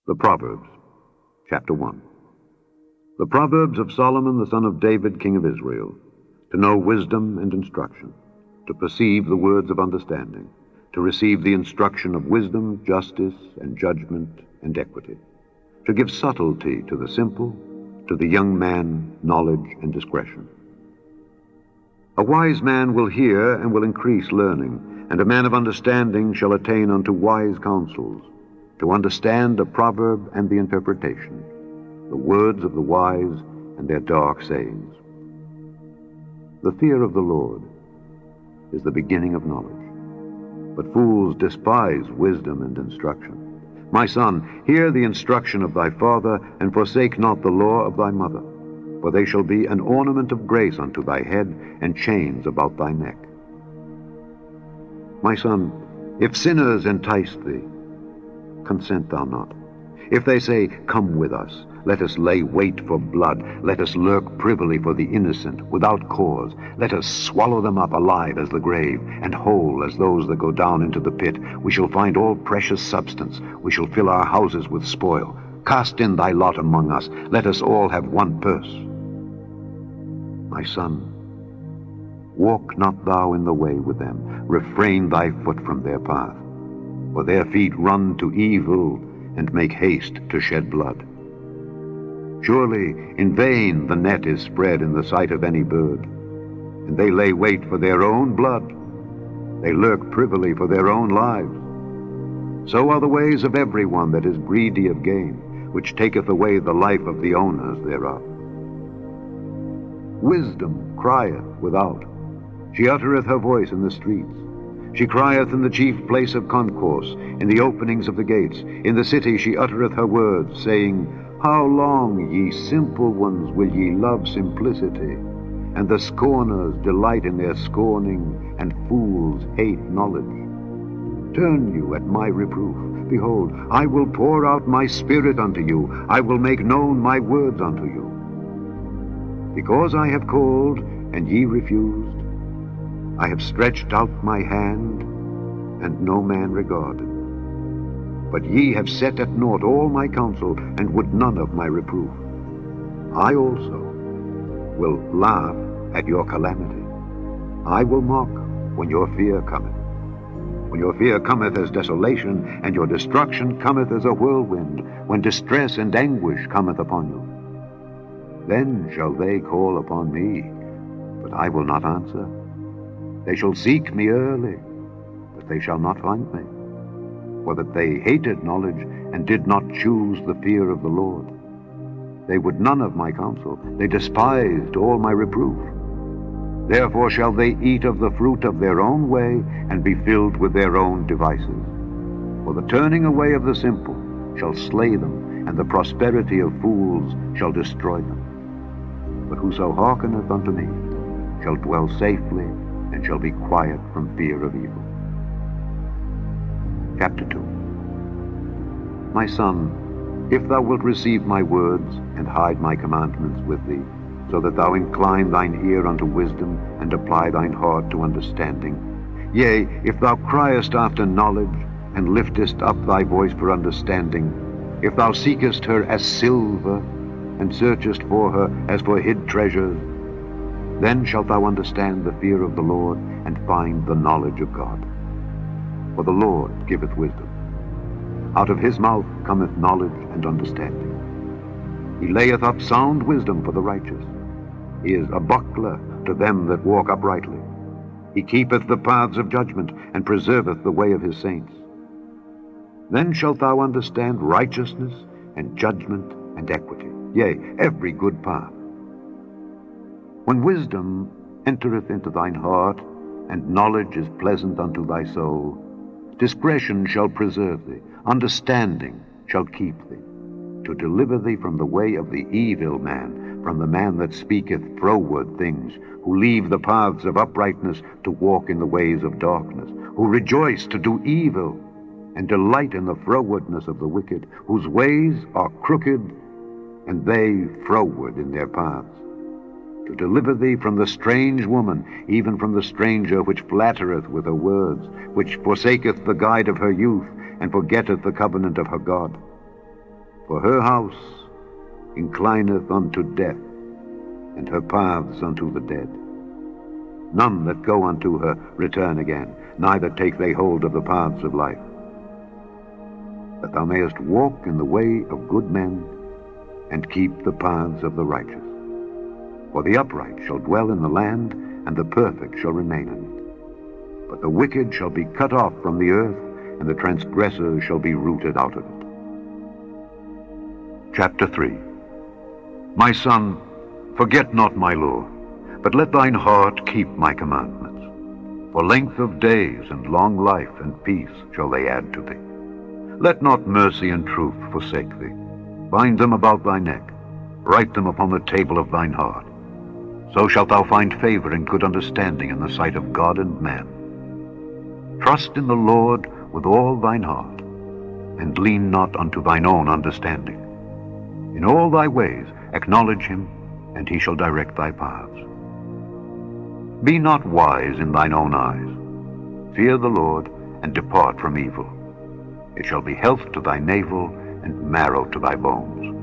The Proverbs, chapter 1. The Proverbs of Solomon the son of David, king of Israel, to know wisdom and instruction, to perceive the words of understanding, to receive the instruction of wisdom, justice, and judgment, and equity, to give subtlety to the simple, to the young man knowledge and discretion. A wise man will hear and will increase learning, and a man of understanding shall attain unto wise counsels, to understand a proverb and the interpretation, the words of the wise and their dark sayings. The fear of the Lord is the beginning of knowledge, but fools despise wisdom and instruction. My son, hear the instruction of thy father, and forsake not the law of thy mother, for they shall be an ornament of grace unto thy head, and chains about thy neck. My son, if sinners entice thee, consent thou not. If they say, Come with us, let us lay wait for blood, let us lurk privily for the innocent, without cause, let us swallow them up alive as the grave, and whole as those that go down into the pit. We shall find all precious substance, we shall fill our houses with spoil. Cast in thy lot among us, let us all have one purse. My son, walk not thou in the way with them, refrain thy foot from their path. For their feet run to evil, and make haste to shed blood. Surely in vain the net is spread in the sight of any bird, and they lay wait for their own blood. They lurk privily for their own lives. So are the ways of every one that is greedy of gain, which taketh away the life of the owners thereof. Wisdom crieth without, she uttereth her voice in the streets. She crieth in the chief place of concourse, in the openings of the gates. In the city she uttereth her words, saying, How long, ye simple ones, will ye love simplicity? And the scorners delight in their scorning, and fools hate knowledge. Turn you at my reproof. Behold, I will pour out my spirit unto you. I will make known my words unto you. Because I have called, and ye refused, I have stretched out my hand, and no man regarded. But ye have set at naught all my counsel, and would none of my reproof. I also will laugh at your calamity. I will mock when your fear cometh. When your fear cometh as desolation, and your destruction cometh as a whirlwind, when distress and anguish cometh upon you. Then shall they call upon me, but I will not answer. They shall seek me early, but they shall not find me. For that they hated knowledge, and did not choose the fear of the Lord. They would none of my counsel, they despised all my reproof. Therefore shall they eat of the fruit of their own way, and be filled with their own devices. For the turning away of the simple shall slay them, and the prosperity of fools shall destroy them. But whoso hearkeneth unto me shall dwell safely, and shall be quiet from fear of evil. Chapter 2. My son, if thou wilt receive my words, and hide my commandments with thee, so that thou incline thine ear unto wisdom, and apply thine heart to understanding, yea, if thou criest after knowledge, and liftest up thy voice for understanding, if thou seekest her as silver, and searchest for her as for hid treasures, then shalt thou understand the fear of the Lord, and find the knowledge of God. For the Lord giveth wisdom. Out of his mouth cometh knowledge and understanding. He layeth up sound wisdom for the righteous. He is a buckler to them that walk uprightly. He keepeth the paths of judgment, and preserveth the way of his saints. Then shalt thou understand righteousness, and judgment, and equity, yea, every good path. When wisdom entereth into thine heart, and knowledge is pleasant unto thy soul, discretion shall preserve thee, understanding shall keep thee, to deliver thee from the way of the evil man, from the man that speaketh froward things, who leave the paths of uprightness to walk in the ways of darkness, who rejoice to do evil, and delight in the frowardness of the wicked, whose ways are crooked, and they froward in their paths. To deliver thee from the strange woman, even from the stranger which flattereth with her words, which forsaketh the guide of her youth, and forgetteth the covenant of her God. For her house inclineth unto death, and her paths unto the dead. None that go unto her return again, neither take they hold of the paths of life. That thou mayest walk in the way of good men, and keep the paths of the righteous. For the upright shall dwell in the land, and the perfect shall remain in it. But the wicked shall be cut off from the earth, and the transgressors shall be rooted out of it. Chapter 3. My son, forget not my law, but let thine heart keep my commandments. For length of days and long life and peace shall they add to thee. Let not mercy and truth forsake thee. Bind them about thy neck. Write them upon the table of thine heart. So shalt thou find favor and good understanding in the sight of God and man. Trust in the Lord with all thine heart, and lean not unto thine own understanding. In all thy ways acknowledge him, and he shall direct thy paths. Be not wise in thine own eyes. Fear the Lord, and depart from evil. It shall be health to thy navel, and marrow to thy bones.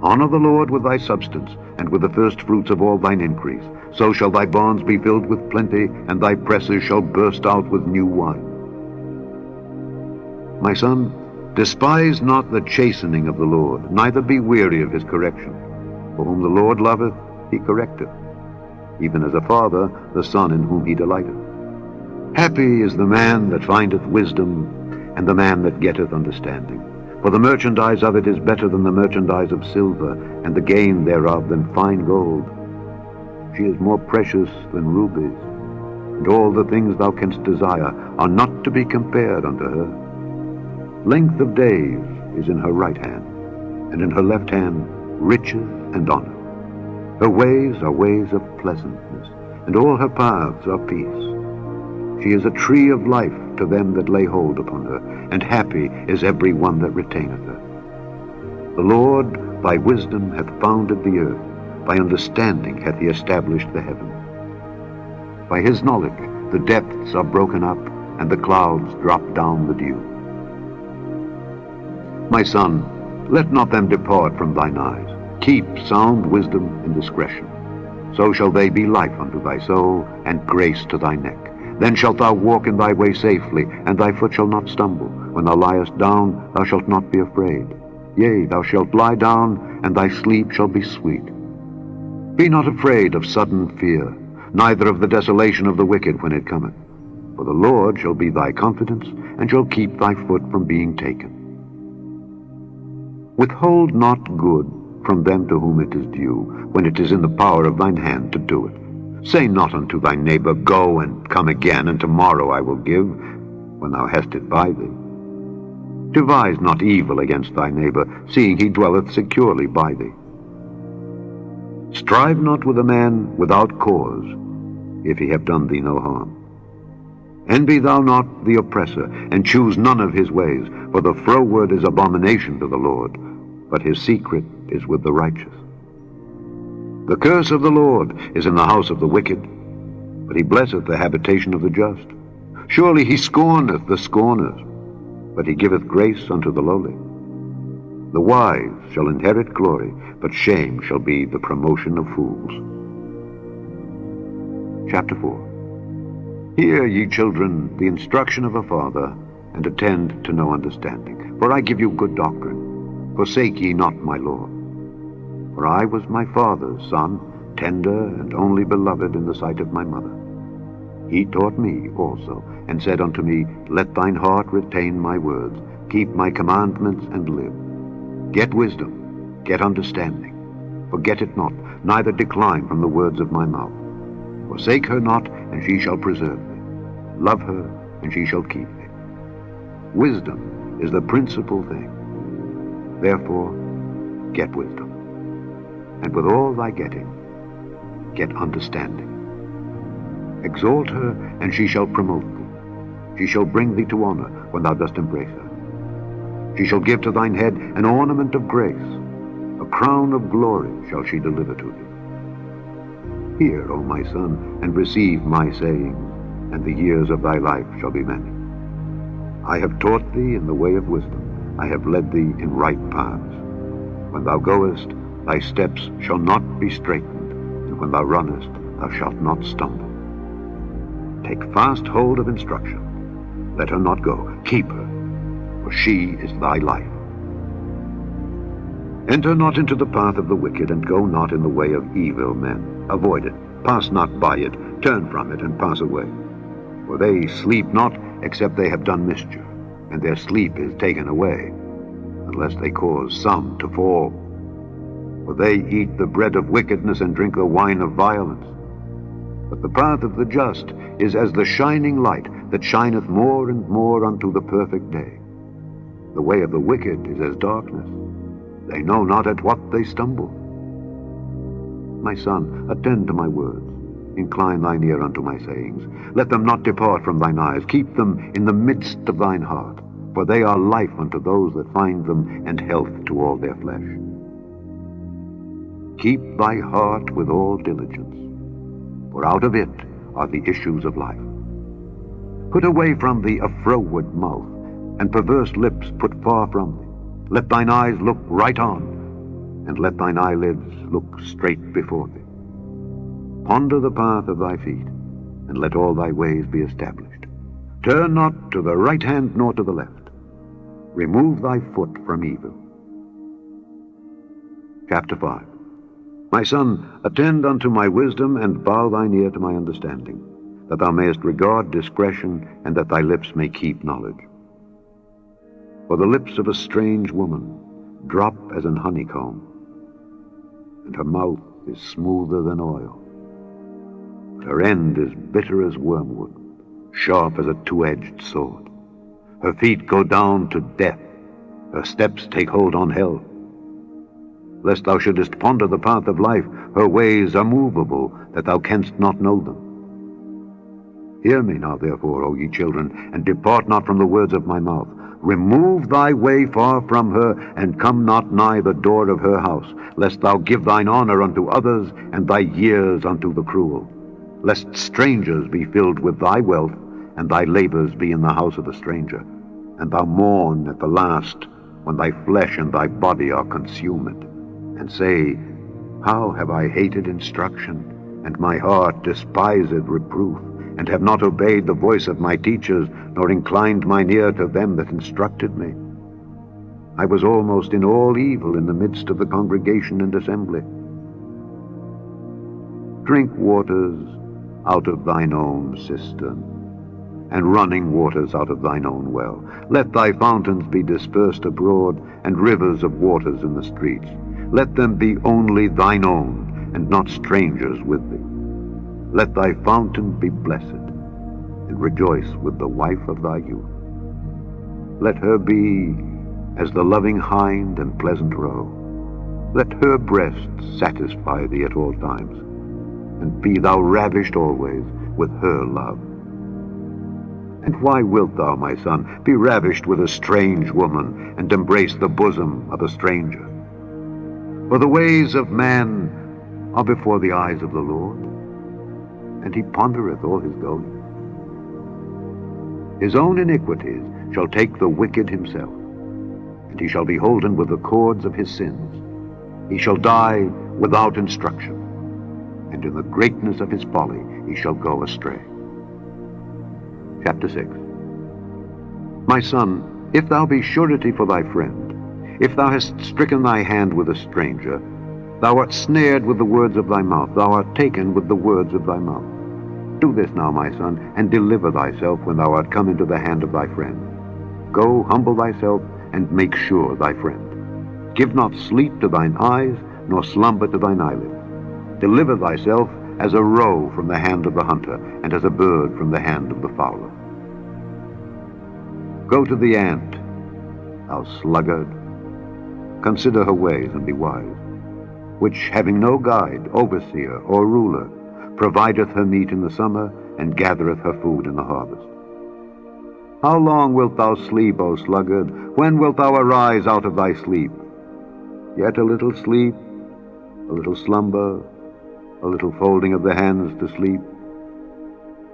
Honor the Lord with thy substance, and with the first fruits of all thine increase. So shall thy barns be filled with plenty, and thy presses shall burst out with new wine. My son, despise not the chastening of the Lord, neither be weary of his correction. For whom the Lord loveth, he correcteth, even as a father the son in whom he delighteth. Happy is the man that findeth wisdom, and the man that getteth understanding. For the merchandise of it is better than the merchandise of silver, and the gain thereof than fine gold. She is more precious than rubies, and all the things thou canst desire are not to be compared unto her. Length of days is in her right hand, and in her left hand riches and honor. Her ways are ways of pleasantness, and all her paths are peace. She is a tree of life to them that lay hold upon her, and happy is every one that retaineth her. The Lord by wisdom hath founded the earth, by understanding hath he established the heavens. By his knowledge the depths are broken up, and the clouds drop down the dew. My son, let not them depart from thine eyes. Keep sound wisdom and discretion. So shall they be life unto thy soul, and grace to thy neck. Then shalt thou walk in thy way safely, and thy foot shall not stumble. When thou liest down, thou shalt not be afraid. Yea, thou shalt lie down, and thy sleep shall be sweet. Be not afraid of sudden fear, neither of the desolation of the wicked when it cometh. For the Lord shall be thy confidence, and shall keep thy foot from being taken. Withhold not good from them to whom it is due, when it is in the power of thine hand to do it. Say not unto thy neighbor, Go and come again, and tomorrow I will give, when thou hast it by thee. Devise not evil against thy neighbor, seeing he dwelleth securely by thee. Strive not with a man without cause, if he have done thee no harm. Envy thou not the oppressor, and choose none of his ways, for the froward is abomination to the Lord, but his secret is with the righteous. The curse of the Lord is in the house of the wicked, but he blesseth the habitation of the just. Surely he scorneth the scorners, but he giveth grace unto the lowly. The wise shall inherit glory, but shame shall be the promotion of fools. Chapter 4. Hear, ye children, the instruction of a father, and attend to no understanding. For I give you good doctrine. Forsake ye not my law. For I was my father's son, tender and only beloved in the sight of my mother. He taught me also, and said unto me, Let thine heart retain my words, keep my commandments, and live. Get wisdom, get understanding. Forget it not, neither decline from the words of my mouth. Forsake her not, and she shall preserve thee. Love her, and she shall keep thee. Wisdom is the principal thing. Therefore, get wisdom. And with all thy getting, get understanding. Exalt her, and she shall promote thee. She shall bring thee to honor when thou dost embrace her. She shall give to thine head an ornament of grace. A crown of glory shall she deliver to thee. Hear, O my son, and receive my sayings, and the years of thy life shall be many. I have taught thee in the way of wisdom. I have led thee in right paths. When thou goest, thy steps shall not be straitened, and when thou runnest, thou shalt not stumble. Take fast hold of instruction. Let her not go. Keep her, for she is thy life. Enter not into the path of the wicked, and go not in the way of evil men. Avoid it. Pass not by it. Turn from it, and pass away. For they sleep not, except they have done mischief, and their sleep is taken away, unless they cause some to fall. For they eat the bread of wickedness, and drink the wine of violence. But the path of the just is as the shining light that shineth more and more unto the perfect day. The way of the wicked is as darkness. They know not at what they stumble. My son, attend to my words. Incline thine ear unto my sayings. Let them not depart from thine eyes. Keep them in the midst of thine heart, for they are life unto those that find them, and health to all their flesh. Keep thy heart with all diligence, for out of it are the issues of life. Put away from thee a froward mouth, and perverse lips put far from thee. Let thine eyes look right on, and let thine eyelids look straight before thee. Ponder the path of thy feet, and let all thy ways be established. Turn not to the right hand nor to the left. Remove thy foot from evil. Chapter 5. My son, attend unto my wisdom, and bow thine ear to my understanding, that thou mayest regard discretion, and that thy lips may keep knowledge. For the lips of a strange woman drop as an honeycomb, and her mouth is smoother than oil. But her end is bitter as wormwood, sharp as a two-edged sword. Her feet go down to death, her steps take hold on hell. Lest thou shouldest ponder the path of life, her ways are movable, that thou canst not know them. Hear me now, therefore, O ye children, and depart not from the words of my mouth. Remove thy way far from her, and come not nigh the door of her house, lest thou give thine honor unto others, and thy years unto the cruel. Lest strangers be filled with thy wealth, and thy labors be in the house of a stranger, and thou mourn at the last, when thy flesh and thy body are consumed, and say, How have I hated instruction, and my heart despised reproof, and have not obeyed the voice of my teachers, nor inclined mine ear to them that instructed me. I was almost in all evil in the midst of the congregation and assembly. Drink waters out of thine own cistern, and running waters out of thine own well. Let thy fountains be dispersed abroad, and rivers of waters in the streets. Let them be only thine own, and not strangers with thee. Let thy fountain be blessed, and rejoice with the wife of thy youth. Let her be as the loving hind and pleasant roe. Let her breasts satisfy thee at all times, and be thou ravished always with her love. And why wilt thou, my son, be ravished with a strange woman, and embrace the bosom of a stranger? For the ways of man are before the eyes of the Lord, and he pondereth all his goings. His own iniquities shall take the wicked himself, and he shall be holden with the cords of his sins. He shall die without instruction, and in the greatness of his folly he shall go astray. Chapter 6. My son, if thou be surety for thy friend, if thou hast stricken thy hand with a stranger, thou art snared with the words of thy mouth, thou art taken with the words of thy mouth. Do this now, my son, and deliver thyself when thou art come into the hand of thy friend. Go, humble thyself, and make sure thy friend. Give not sleep to thine eyes, nor slumber to thine eyelids. Deliver thyself as a roe from the hand of the hunter, and as a bird from the hand of the fowler. Go to the ant, thou sluggard. Consider her ways, and be wise, which, having no guide, overseer, or ruler, provideth her meat in the summer, and gathereth her food in the harvest. How long wilt thou sleep, O sluggard? When wilt thou arise out of thy sleep? Yet a little sleep, a little slumber, a little folding of the hands to sleep.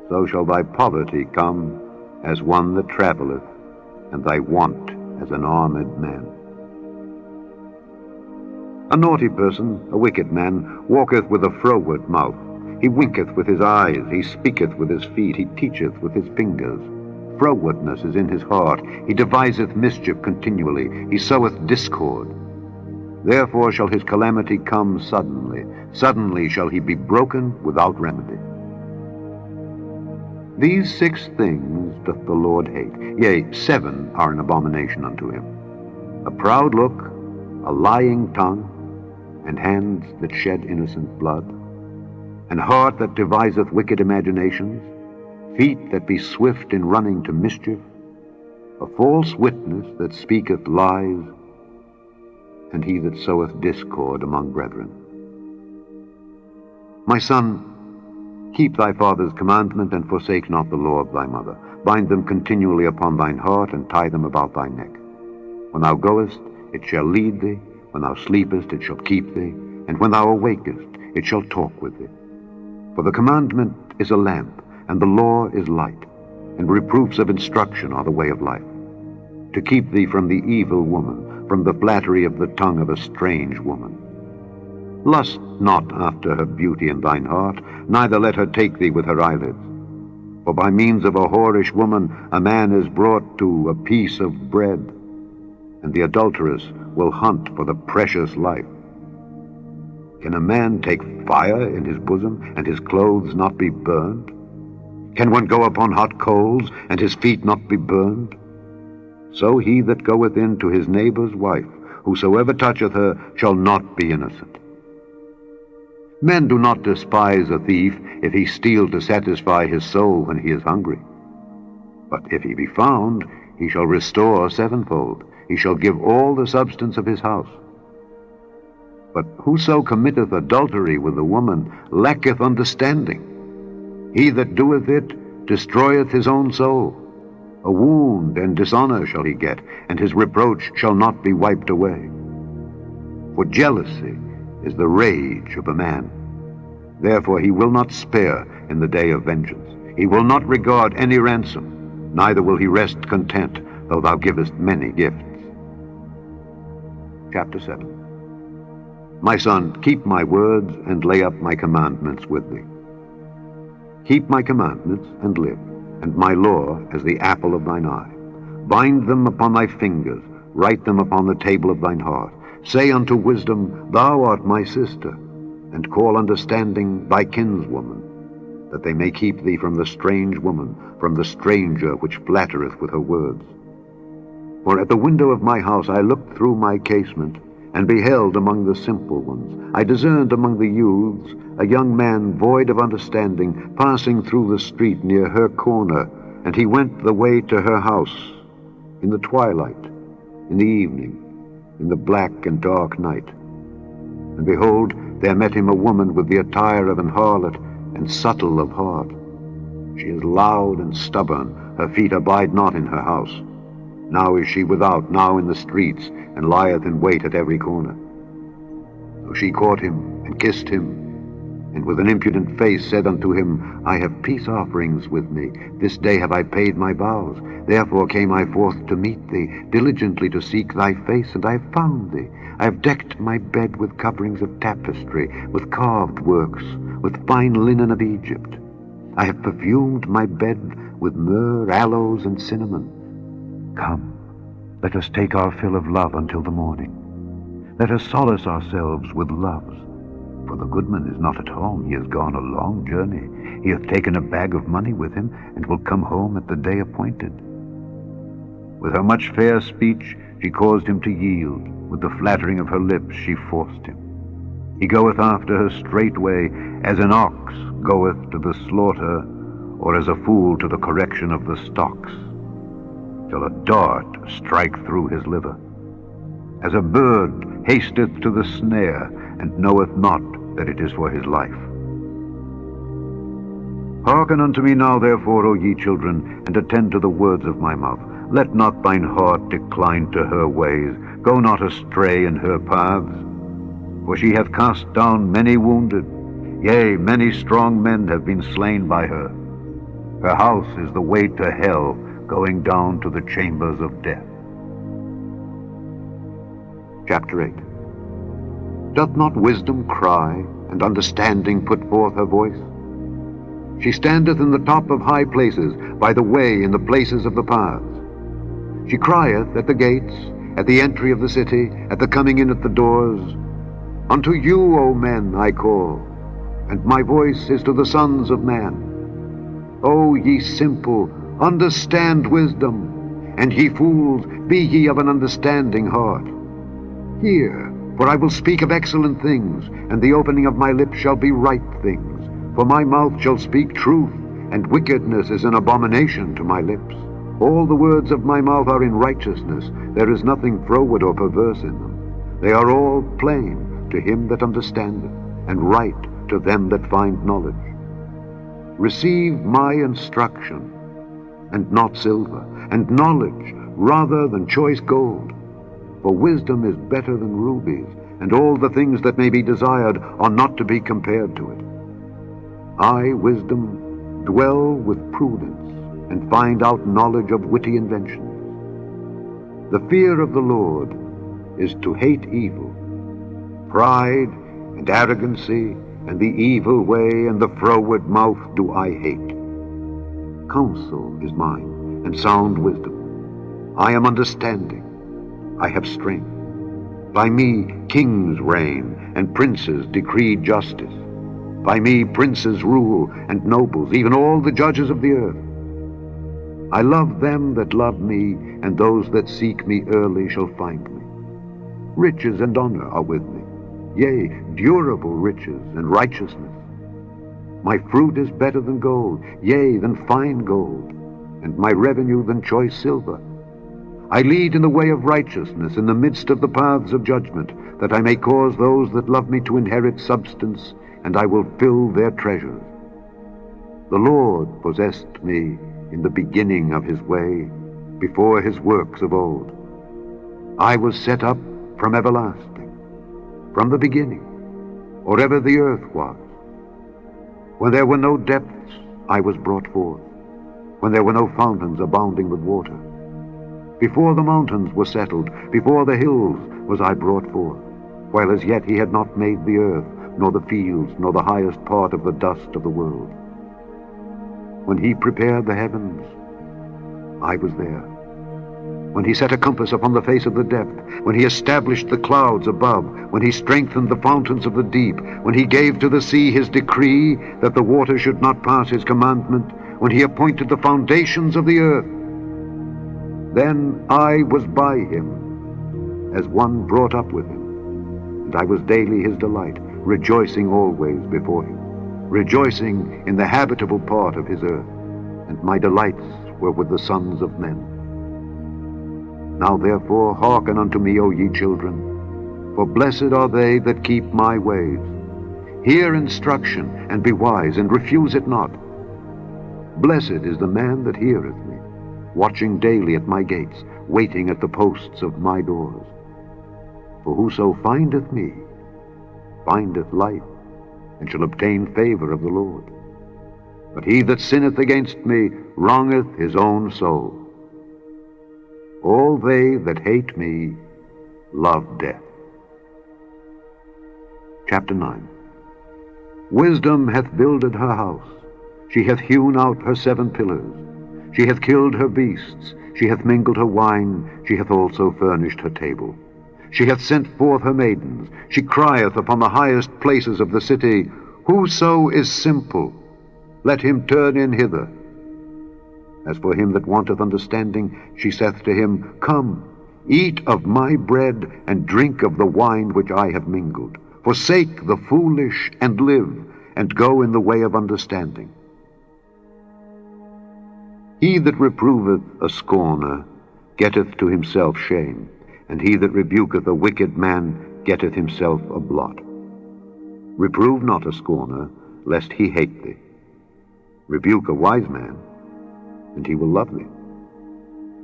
So shall thy poverty come as one that travelleth, and thy want as an armed man. A naughty person, a wicked man, walketh with a froward mouth. He winketh with his eyes, he speaketh with his feet, he teacheth with his fingers. Frowardness is in his heart, he deviseth mischief continually, he soweth discord. Therefore shall his calamity come suddenly, suddenly shall he be broken without remedy. These 6 things doth the Lord hate, yea, 7 are an abomination unto him: a proud look, a lying tongue, and hands that shed innocent blood, and heart that deviseth wicked imaginations, feet that be swift in running to mischief, a false witness that speaketh lies, and he that soweth discord among brethren. My son, keep thy father's commandment, and forsake not the law of thy mother. Bind them continually upon thine heart, and tie them about thy neck. When thou goest, it shall lead thee. When thou sleepest, it shall keep thee. And when thou awakest, it shall talk with thee. For the commandment is a lamp, and the law is light, and reproofs of instruction are the way of life. To keep thee from the evil woman, from the flattery of the tongue of a strange woman. Lust not after her beauty in thine heart, neither let her take thee with her eyelids. For by means of a whorish woman a man is brought to a piece of bread, and the adulteress will hunt for the precious life. Can a man take fire in his bosom, and his clothes not be burned? Can one go upon hot coals, and his feet not be burned? So he that goeth in to his neighbor's wife, whosoever toucheth her, shall not be innocent. Men do not despise a thief if he steal to satisfy his soul when he is hungry. But if he be found, he shall restore 7-fold. He shall give all the substance of his house. But whoso committeth adultery with a woman lacketh understanding. He that doeth it destroyeth his own soul. A wound and dishonor shall he get, and his reproach shall not be wiped away. For jealousy is the rage of a man. Therefore he will not spare in the day of vengeance. He will not regard any ransom, neither will he rest content, though thou givest many gifts. Chapter 7. My son, keep my words, and lay up my commandments with thee. Keep my commandments, and live, and my law as the apple of thine eye. Bind them upon thy fingers, write them upon the table of thine heart. Say unto wisdom, Thou art my sister, and call understanding thy kinswoman, that they may keep thee from the strange woman, from the stranger which flattereth with her words. For at the window of my house I looked through my casement, and beheld among the simple ones. I discerned among the youths a young man void of understanding, passing through the street near her corner, and he went the way to her house, in the twilight, in the evening, in the black and dark night. And behold, there met him a woman with the attire of an harlot, and subtle of heart. She is loud and stubborn, her feet abide not in her house. Now is she without, now in the streets, and lieth in wait at every corner. So she caught him, and kissed him, and with an impudent face said unto him, I have peace offerings with me. This day have I paid my vows. Therefore came I forth to meet thee, diligently to seek thy face, and I have found thee. I have decked my bed with coverings of tapestry, with carved works, with fine linen of Egypt. I have perfumed my bed with myrrh, aloes, and cinnamon. Come, let us take our fill of love until the morning. Let us solace ourselves with loves. For the goodman is not at home, he has gone a long journey. He hath taken a bag of money with him, and will come home at the day appointed. With her much fair speech she caused him to yield, with the flattering of her lips she forced him. He goeth after her straightway, as an ox goeth to the slaughter, or as a fool to the correction of the stocks, till a dart strike through his liver. As a bird hasteth to the snare, and knoweth not that it is for his life. Hearken unto me now, therefore, O ye children, and attend to the words of my mouth. Let not thine heart decline to her ways. Go not astray in her paths. For she hath cast down many wounded. Yea, many strong men have been slain by her. Her house is the way to hell, going down to the chambers of death. Chapter 8. Doth not wisdom cry, and understanding put forth her voice? She standeth in the top of high places, by the way in the places of the paths. She crieth at the gates, at the entry of the city, at the coming in at the doors. Unto you, O men, I call, and my voice is to the sons of man. O ye simple, understand wisdom, and ye fools, be ye of an understanding heart. Hear, for I will speak of excellent things, and the opening of my lips shall be right things. For my mouth shall speak truth, and wickedness is an abomination to my lips. All the words of my mouth are in righteousness. There is nothing froward or perverse in them. They are all plain to him that understandeth, and right to them that find knowledge. Receive my instruction, and not silver, and knowledge rather than choice gold. For wisdom is better than rubies, and all the things that may be desired are not to be compared to it. I, wisdom, dwell with prudence, and find out knowledge of witty inventions. The fear of the Lord is to hate evil. Pride and arrogancy, and the evil way, and the froward mouth do I hate. Counsel is mine, and sound wisdom. I am understanding. I have strength. By me kings reign, and princes decree justice. By me princes rule, and nobles, even all the judges of the earth. I love them that love me, and those that seek me early shall find me. Riches and honor are with me, yea, durable riches and righteousness. My fruit is better than gold, yea, than fine gold, and my revenue than choice silver. I lead in the way of righteousness in the midst of the paths of judgment, that I may cause those that love me to inherit substance, and I will fill their treasures. The Lord possessed me in the beginning of his way, before his works of old. I was set up from everlasting, from the beginning, or ever the earth was. When there were no depths, I was brought forth, when there were no fountains abounding with water. Before the mountains were settled, before the hills was I brought forth, while as yet he had not made the earth, nor the fields, nor the highest part of the dust of the world. When he prepared the heavens, I was there. When he set a compass upon the face of the depth, when he established the clouds above, when he strengthened the fountains of the deep, when he gave to the sea his decree that the water should not pass his commandment, when he appointed the foundations of the earth, then I was by him, as one brought up with him, and I was daily his delight, rejoicing always before him, rejoicing in the habitable part of his earth, and my delights were with the sons of men. Now therefore hearken unto me, O ye children, for blessed are they that keep my ways. Hear instruction, and be wise, and refuse it not. Blessed is the man that heareth me, watching daily at my gates, waiting at the posts of my doors. For whoso findeth me, findeth life, and shall obtain favor of the Lord. But he that sinneth against me wrongeth his own soul. All they that hate me love death. Chapter 9. Wisdom hath builded her house. She hath hewn out her 7 pillars. She hath killed her beasts. She hath mingled her wine. She hath also furnished her table. She hath sent forth her maidens. She crieth upon the highest places of the city, Whoso is simple, let him turn in hither. As for him that wanteth understanding, she saith to him, Come, eat of my bread, and drink of the wine which I have mingled. Forsake the foolish, and live, and go in the way of understanding. He that reproveth a scorner getteth to himself shame, and he that rebuketh a wicked man getteth himself a blot. Reprove not a scorner, lest he hate thee. Rebuke a wise man, and he will love thee.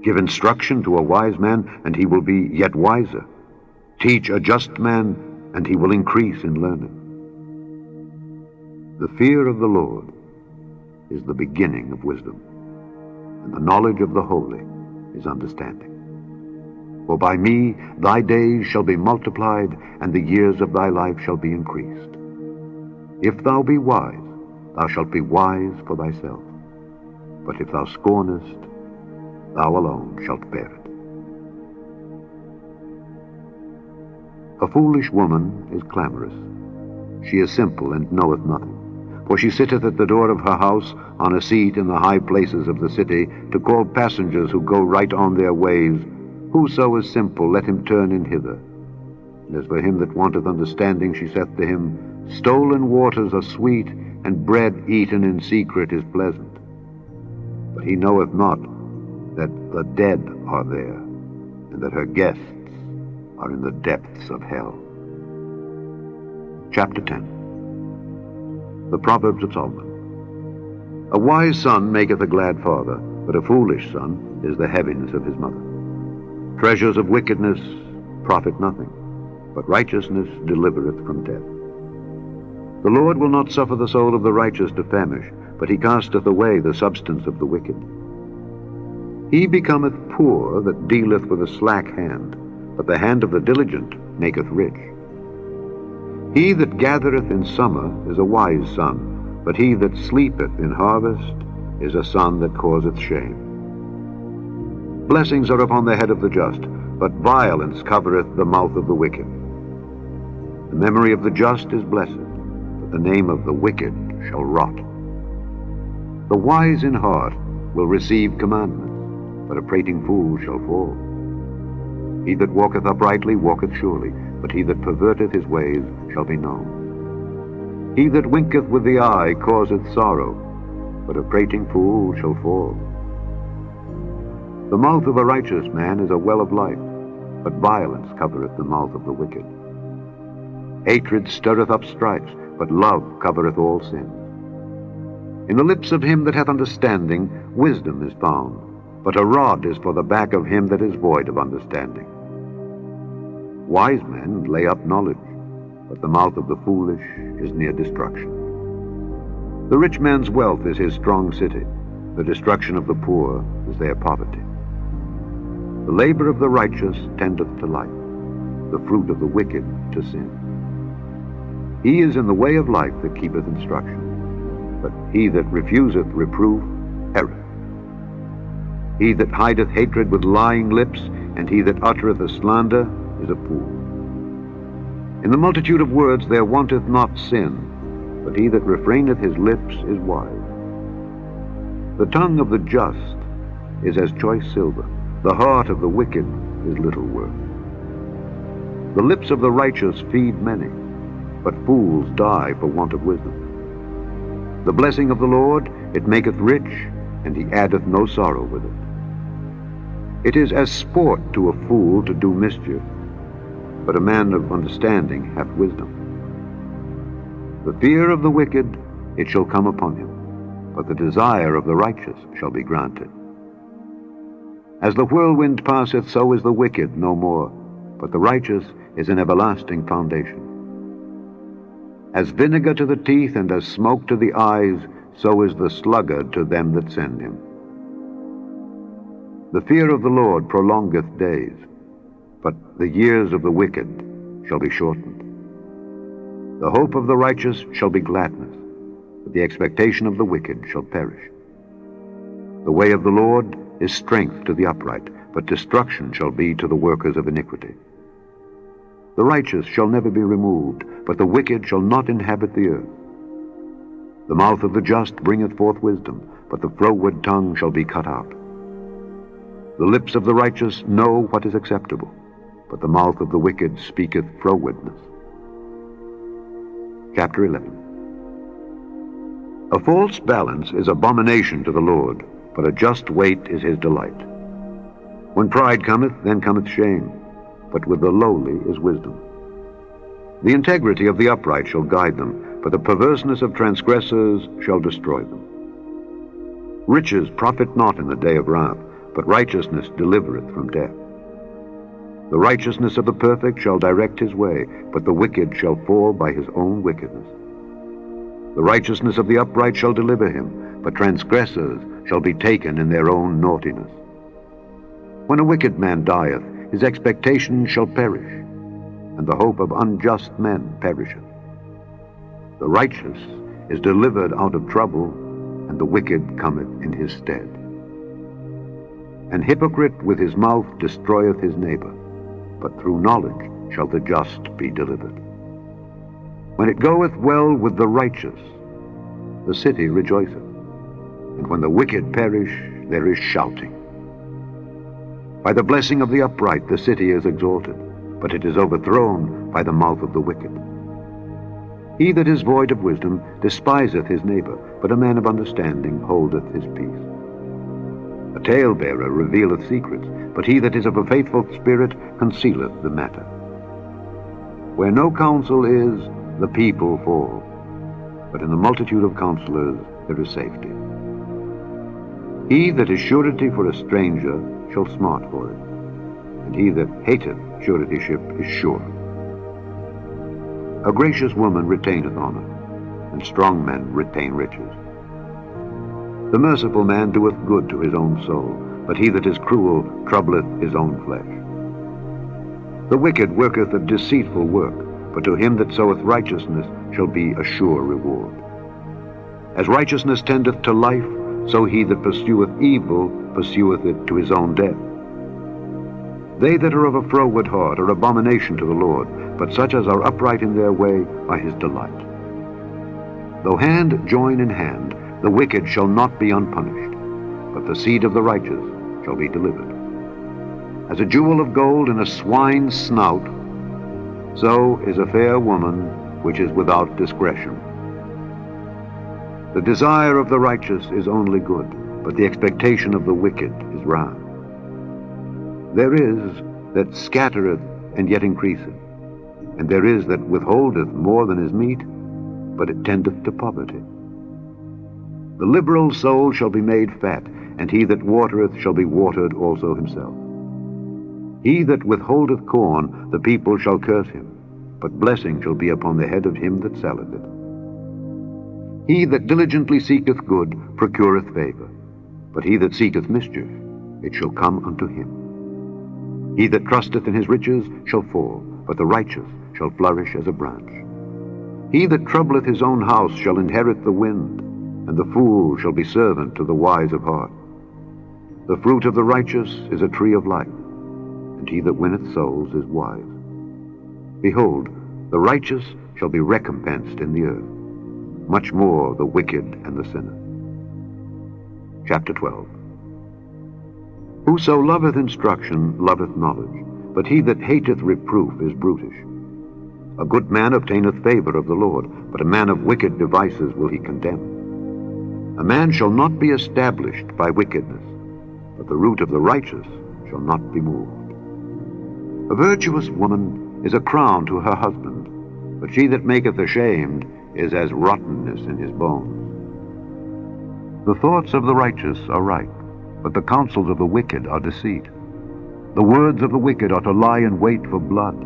Give instruction to a wise man, and he will be yet wiser. Teach a just man, and he will increase in learning. The fear of the Lord is the beginning of wisdom, and the knowledge of the holy is understanding. For by me thy days shall be multiplied, and the years of thy life shall be increased. If thou be wise, thou shalt be wise for thyself. But if thou scornest, thou alone shalt bear it. A foolish woman is clamorous. She is simple and knoweth nothing. For she sitteth at the door of her house, on a seat in the high places of the city, to call passengers who go right on their ways. Whoso is simple, let him turn in hither. And as for him that wanteth understanding, she saith to him, Stolen waters are sweet, and bread eaten in secret is pleasant. But he knoweth not that the dead are there, and that her guests are in the depths of hell. Chapter 10. The Proverbs of Solomon. A wise son maketh a glad father, but a foolish son is the heaviness of his mother. Treasures of wickedness profit nothing, but righteousness delivereth from death. The Lord will not suffer the soul of the righteous to famish, but he casteth away the substance of the wicked. He becometh poor that dealeth with a slack hand, but the hand of the diligent maketh rich. He that gathereth in summer is a wise son, but he that sleepeth in harvest is a son that causeth shame. Blessings are upon the head of the just, but violence covereth the mouth of the wicked. The memory of the just is blessed, but the name of the wicked shall rot. The wise in heart will receive commandments, but a prating fool shall fall. He that walketh uprightly walketh surely, but he that perverteth his ways shall be known. He that winketh with the eye causeth sorrow, but a prating fool shall fall. The mouth of a righteous man is a well of life, but violence covereth the mouth of the wicked. Hatred stirreth up strifes, but love covereth all sin. In the lips of him that hath understanding wisdom is found, but a rod is for the back of him that is void of understanding. Wise men lay up knowledge, but the mouth of the foolish is near destruction. The rich man's wealth is his strong city, the destruction of the poor is their poverty. The labor of the righteous tendeth to life, the fruit of the wicked to sin. He is in the way of life that keepeth instruction, but he that refuseth reproof erreth. He that hideth hatred with lying lips, and he that uttereth a slander, is a fool. In the multitude of words there wanteth not sin, but he that refraineth his lips is wise. The tongue of the just is as choice silver, the heart of the wicked is little worth. The lips of the righteous feed many, but fools die for want of wisdom. The blessing of the Lord, it maketh rich, and he addeth no sorrow with it. It is as sport to a fool to do mischief, but a man of understanding hath wisdom. The fear of the wicked, it shall come upon him, but the desire of the righteous shall be granted. As the whirlwind passeth, so is the wicked no more, but the righteous is an everlasting foundation. As vinegar to the teeth and as smoke to the eyes, so is the sluggard to them that send him. The fear of the Lord prolongeth days, but the years of the wicked shall be shortened. The hope of the righteous shall be gladness, but the expectation of the wicked shall perish. The way of the Lord is strength to the upright, but destruction shall be to the workers of iniquity. The righteous shall never be removed, but the wicked shall not inhabit the earth. The mouth of the just bringeth forth wisdom, but the froward tongue shall be cut out. The lips of the righteous know what is acceptable, but the mouth of the wicked speaketh frowardness. Chapter 11. A false balance is abomination to the Lord, but a just weight is his delight. When pride cometh, then cometh shame, but with the lowly is wisdom. The integrity of the upright shall guide them, but the perverseness of transgressors shall destroy them. Riches profit not in the day of wrath, but righteousness delivereth from death. The righteousness of the perfect shall direct his way, but the wicked shall fall by his own wickedness. The righteousness of the upright shall deliver him, but transgressors shall be taken in their own naughtiness. When a wicked man dieth, his expectation shall perish, and the hope of unjust men perisheth. The righteous is delivered out of trouble, and the wicked cometh in his stead. An hypocrite with his mouth destroyeth his neighbor, but through knowledge shall the just be delivered. When it goeth well with the righteous, the city rejoiceth, and when the wicked perish, there is shouting. By the blessing of the upright the city is exalted, but it is overthrown by the mouth of the wicked. He that is void of wisdom despiseth his neighbor, but a man of understanding holdeth his peace. A talebearer revealeth secrets, but he that is of a faithful spirit concealeth the matter. Where no counsel is, the people fall, but in the multitude of counselors there is safety. He that is surety for a stranger shall smart for it, and he that hateth suretyship is sure. A gracious woman retaineth honor, and strong men retain riches. The merciful man doeth good to his own soul, but he that is cruel troubleth his own flesh. The wicked worketh a deceitful work, but to him that soweth righteousness shall be a sure reward. As righteousness tendeth to life, so he that pursueth evil pursueth it to his own death. They that are of a froward heart are abomination to the Lord, but such as are upright in their way are his delight. Though hand join in hand, the wicked shall not be unpunished, but the seed of the righteous shall be delivered. As a jewel of gold in a swine's snout, so is a fair woman which is without discretion. The desire of the righteous is only good, but the expectation of the wicked is wrath. There is that scattereth and yet increaseth, and there is that withholdeth more than is meet, but it tendeth to poverty. The liberal soul shall be made fat, and he that watereth shall be watered also himself. He that withholdeth corn, the people shall curse him, but blessing shall be upon the head of him that selleth it. He that diligently seeketh good procureth favor, but he that seeketh mischief, it shall come unto him. He that trusteth in his riches shall fall, but the righteous shall flourish as a branch. He that troubleth his own house shall inherit the wind, and the fool shall be servant to the wise of heart. The fruit of the righteous is a tree of life, and he that winneth souls is wise. Behold, the righteous shall be recompensed in the earth, much more the wicked and the sinner. Chapter 12. Whoso loveth instruction loveth knowledge, but he that hateth reproof is brutish. A good man obtaineth favor of the Lord, but a man of wicked devices will he condemn. A man shall not be established by wickedness, but the root of the righteous shall not be moved. A virtuous woman is a crown to her husband, but she that maketh ashamed is as rottenness in his bones. The thoughts of the righteous are right, but the counsels of the wicked are deceit. The words of the wicked are to lie in wait for blood,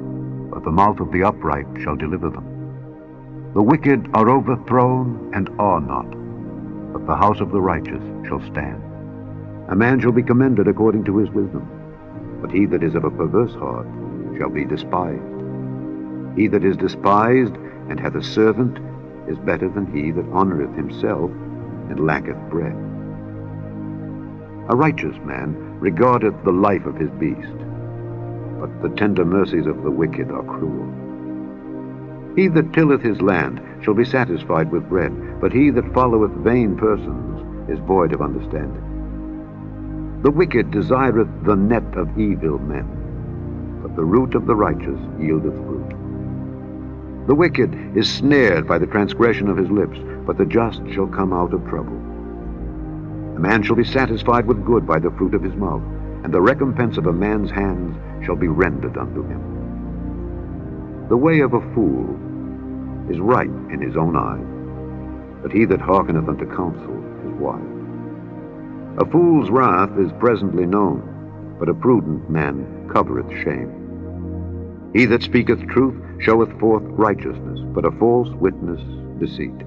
but the mouth of the upright shall deliver them. The wicked are overthrown and are not, but the house of the righteous shall stand. A man shall be commended according to his wisdom, but he that is of a perverse heart shall be despised. He that is despised and hath a servant is better than he that honoureth himself and lacketh bread. A righteous man regardeth the life of his beast, but the tender mercies of the wicked are cruel. He that tilleth his land shall be satisfied with bread, but he that followeth vain persons is void of understanding. The wicked desireth the net of evil men, but the root of the righteous yieldeth fruit. The wicked is snared by the transgression of his lips, but the just shall come out of trouble. A man shall be satisfied with good by the fruit of his mouth, and the recompense of a man's hands shall be rendered unto him. The way of a fool is right in his own eyes, but he that hearkeneth unto counsel is wise. A fool's wrath is presently known, but a prudent man covereth shame. He that speaketh truth showeth forth righteousness, but a false witness deceit.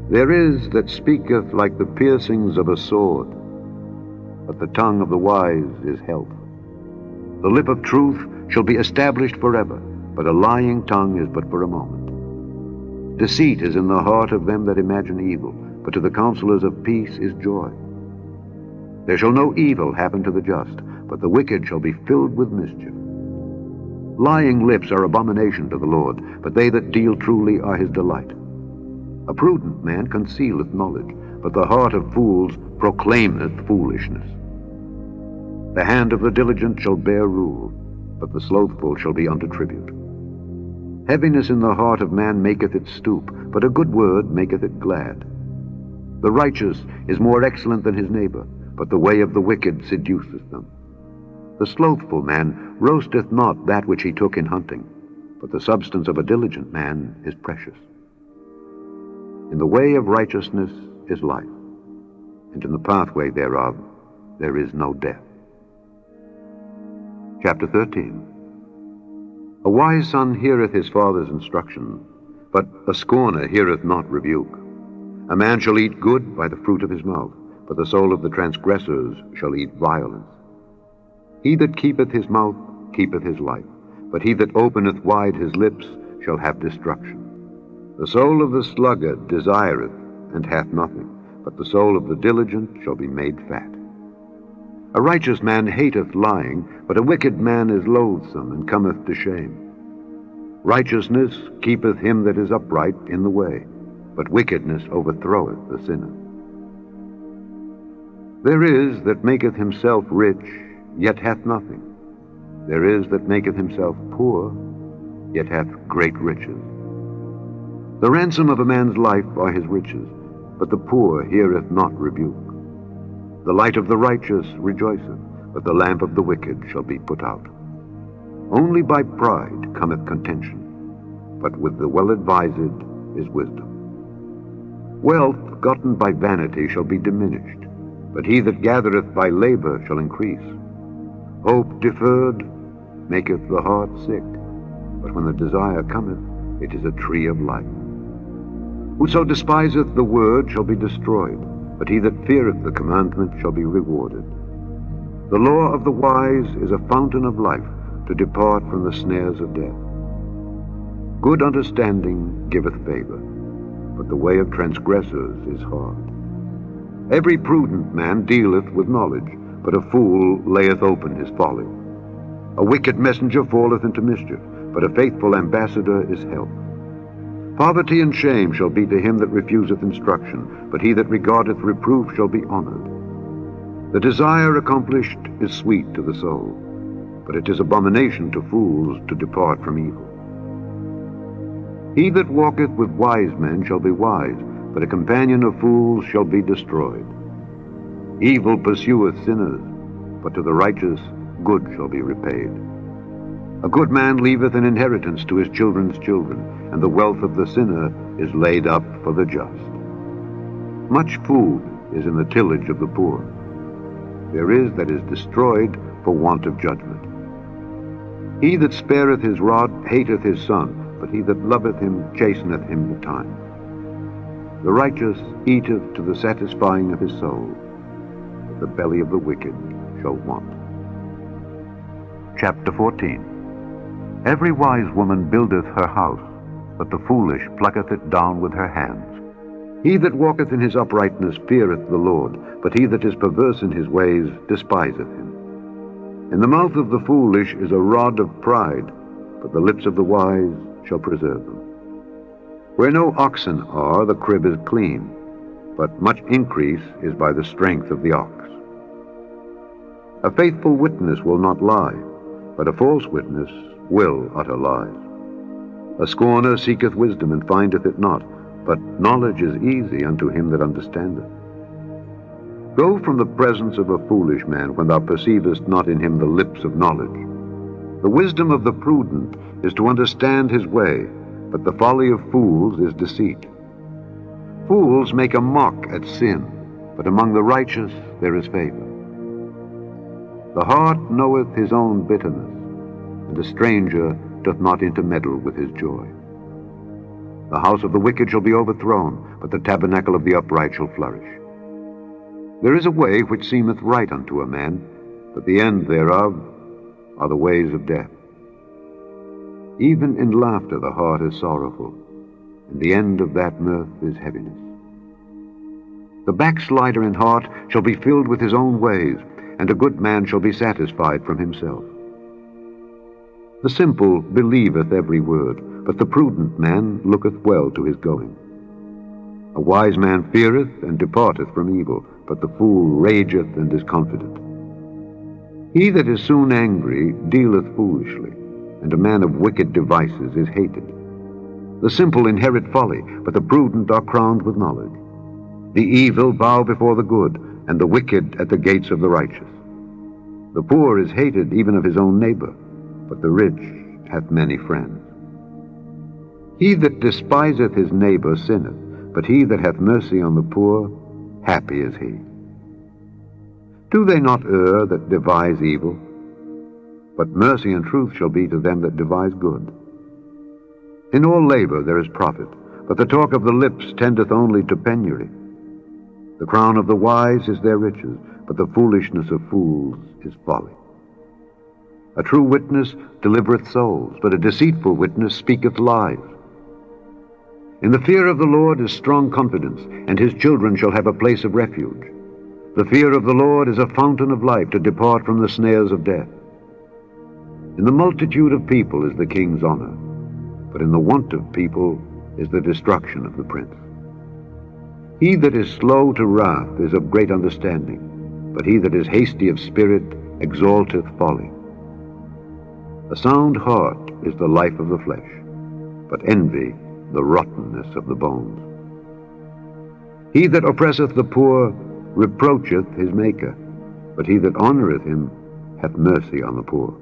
There is that speaketh like the piercings of a sword, but the tongue of the wise is health. The lip of truth shall be established forever, but a lying tongue is but for a moment. Deceit is in the heart of them that imagine evil, but to the counselors of peace is joy. There shall no evil happen to the just, but the wicked shall be filled with mischief. Lying lips are abomination to the Lord, but they that deal truly are his delight. A prudent man concealeth knowledge, but the heart of fools proclaimeth foolishness. The hand of the diligent shall bear rule, but the slothful shall be under tribute. Heaviness in the heart of man maketh it stoop, but a good word maketh it glad. The righteous is more excellent than his neighbor, but the way of the wicked seduceth them. The slothful man roasteth not that which he took in hunting, but the substance of a diligent man is precious. In the way of righteousness is life, and in the pathway thereof there is no death. Chapter 13. A wise son heareth his father's instruction, but a scorner heareth not rebuke. A man shall eat good by the fruit of his mouth, but the soul of the transgressors shall eat violence. He that keepeth his mouth keepeth his life, but he that openeth wide his lips shall have destruction. The soul of the sluggard desireth, and hath nothing, but the soul of the diligent shall be made fat. A righteous man hateth lying, but a wicked man is loathsome, and cometh to shame. Righteousness keepeth him that is upright in the way, but wickedness overthroweth the sinner. There is that maketh himself rich, yet hath nothing. There is that maketh himself poor, yet hath great riches. The ransom of a man's life are his riches, but the poor heareth not rebuke. The light of the righteous rejoiceth, but the lamp of the wicked shall be put out. Only by pride cometh contention, but with the well-advised is wisdom. Wealth gotten by vanity shall be diminished, but he that gathereth by labor shall increase. Hope deferred maketh the heart sick, but when the desire cometh, it is a tree of life. Whoso despiseth the word shall be destroyed, but he that feareth the commandment shall be rewarded. The law of the wise is a fountain of life, to depart from the snares of death. Good understanding giveth favor, but the way of transgressors is hard. Every prudent man dealeth with knowledge, but a fool layeth open his folly. A wicked messenger falleth into mischief, but a faithful ambassador is health. Poverty and shame shall be to him that refuseth instruction, but he that regardeth reproof shall be honored. The desire accomplished is sweet to the soul, but it is abomination to fools to depart from evil. He that walketh with wise men shall be wise, but a companion of fools shall be destroyed. Evil pursueth sinners, but to the righteous good shall be repaid. A good man leaveth an inheritance to his children's children, and the wealth of the sinner is laid up for the just. Much food is in the tillage of the poor. There is that is destroyed for want of judgment. He that spareth his rod hateth his son, but he that loveth him chasteneth him betimes. The righteous eateth to the satisfying of his soul, but the belly of the wicked shall want. Chapter 14. Every wise woman buildeth her house, but the foolish plucketh it down with her hands. He that walketh in his uprightness feareth the Lord, but he that is perverse in his ways despiseth him. In the mouth of the foolish is a rod of pride, but the lips of the wise shall preserve them. Where no oxen are, the crib is clean, but much increase is by the strength of the ox. A faithful witness will not lie, but a false witness will utter lies. A scorner seeketh wisdom, and findeth it not, but knowledge is easy unto him that understandeth. Go from the presence of a foolish man, when thou perceivest not in him the lips of knowledge. The wisdom of the prudent is to understand his way, but the folly of fools is deceit. Fools make a mock at sin, but among the righteous there is favor. The heart knoweth his own bitterness, and a stranger doth not intermeddle with his joy. The house of the wicked shall be overthrown, but the tabernacle of the upright shall flourish. There is a way which seemeth right unto a man, but the end thereof are the ways of death. Even in laughter the heart is sorrowful, and the end of that mirth is heaviness. The backslider in heart shall be filled with his own ways, and a good man shall be satisfied from himself. The simple believeth every word, but the prudent man looketh well to his going. A wise man feareth and departeth from evil, but the fool rageth and is confident. He that is soon angry dealeth foolishly, and a man of wicked devices is hated. The simple inherit folly, but the prudent are crowned with knowledge. The evil bow before the good, and the wicked at the gates of the righteous. The poor is hated even of his own neighbor, but the rich hath many friends. He that despiseth his neighbor sinneth, but he that hath mercy on the poor, happy is he. Do they not err that devise evil? But mercy and truth shall be to them that devise good. In all labor there is profit, but the talk of the lips tendeth only to penury. The crown of the wise is their riches, but the foolishness of fools is folly. A true witness delivereth souls, but a deceitful witness speaketh lies. In the fear of the Lord is strong confidence, and his children shall have a place of refuge. The fear of the Lord is a fountain of life, to depart from the snares of death. In the multitude of people is the king's honor, but in the want of people is the destruction of the prince. He that is slow to wrath is of great understanding, but he that is hasty of spirit exalteth folly. A sound heart is the life of the flesh, but envy the rottenness of the bones. He that oppresseth the poor reproacheth his Maker, but he that honoureth him hath mercy on the poor.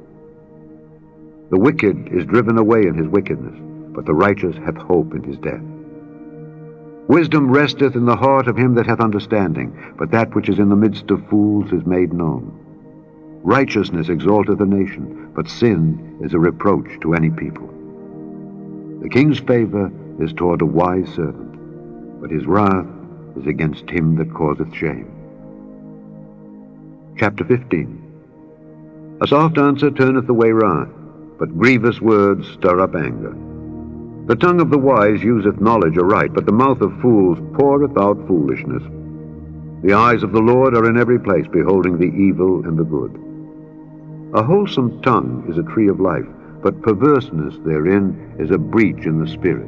The wicked is driven away in his wickedness, but the righteous hath hope in his death. Wisdom resteth in the heart of him that hath understanding, but that which is in the midst of fools is made known. Righteousness exalteth a nation, but sin is a reproach to any people. The king's favor is toward a wise servant, but his wrath is against him that causeth shame. Chapter 15. A soft answer turneth away wrath, but grievous words stir up anger. The tongue of the wise useth knowledge aright, but the mouth of fools poureth out foolishness. The eyes of the Lord are in every place, beholding the evil and the good. A wholesome tongue is a tree of life, but perverseness therein is a breach in the spirit.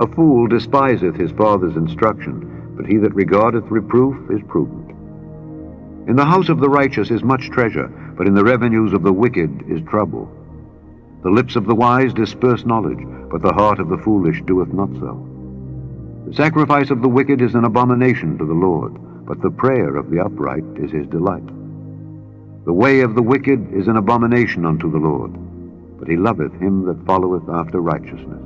A fool despiseth his father's instruction, but he that regardeth reproof is prudent. In the house of the righteous is much treasure, but in the revenues of the wicked is trouble. The lips of the wise disperse knowledge, but the heart of the foolish doeth not so. The sacrifice of the wicked is an abomination to the Lord, but the prayer of the upright is his delight. The way of the wicked is an abomination unto the Lord, but he loveth him that followeth after righteousness.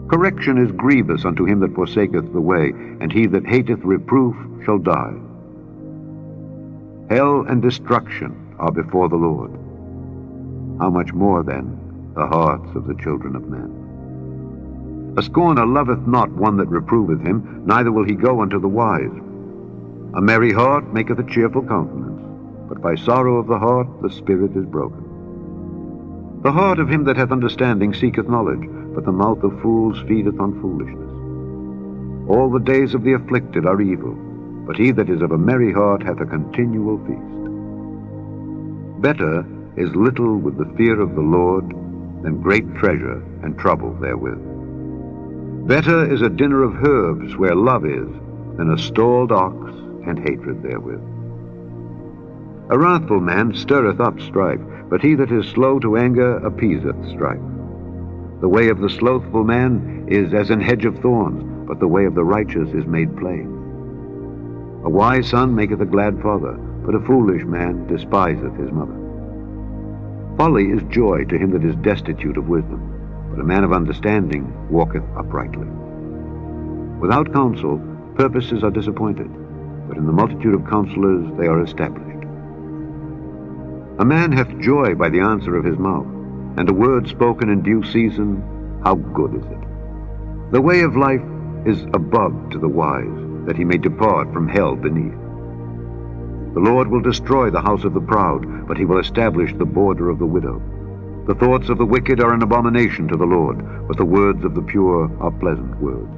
Correction is grievous unto him that forsaketh the way, and he that hateth reproof shall die. Hell and destruction are before the Lord. How much more, then, the hearts of the children of men? A scorner loveth not one that reproveth him, neither will he go unto the wise. A merry heart maketh a cheerful countenance, but by sorrow of the heart the spirit is broken. The heart of him that hath understanding seeketh knowledge, but the mouth of fools feedeth on foolishness. All the days of the afflicted are evil, but he that is of a merry heart hath a continual feast. Better is little with the fear of the Lord than great treasure and trouble therewith. Better is a dinner of herbs where love is than a stalled ox and hatred therewith. A wrathful man stirreth up strife, but he that is slow to anger appeaseth strife. The way of the slothful man is as an hedge of thorns, but the way of the righteous is made plain. A wise son maketh a glad father, but a foolish man despiseth his mother. Folly is joy to him that is destitute of wisdom, but a man of understanding walketh uprightly. Without counsel, purposes are disappointed, but in the multitude of counselors they are established. A man hath joy by the answer of his mouth, and a word spoken in due season, how good is it? The way of life is above to the wise, that he may depart from hell beneath. The Lord will destroy the house of the proud, but he will establish the border of the widow. The thoughts of the wicked are an abomination to the Lord, but the words of the pure are pleasant words.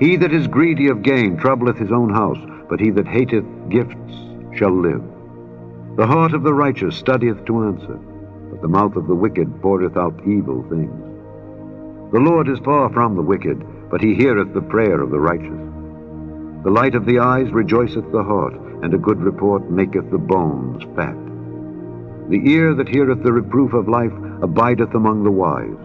He that is greedy of gain troubleth his own house, but he that hateth gifts shall live. The heart of the righteous studieth to answer, but the mouth of the wicked poureth out evil things. The Lord is far from the wicked, but he heareth the prayer of the righteous. The light of the eyes rejoiceth the heart, and a good report maketh the bones fat. The ear that heareth the reproof of life abideth among the wise.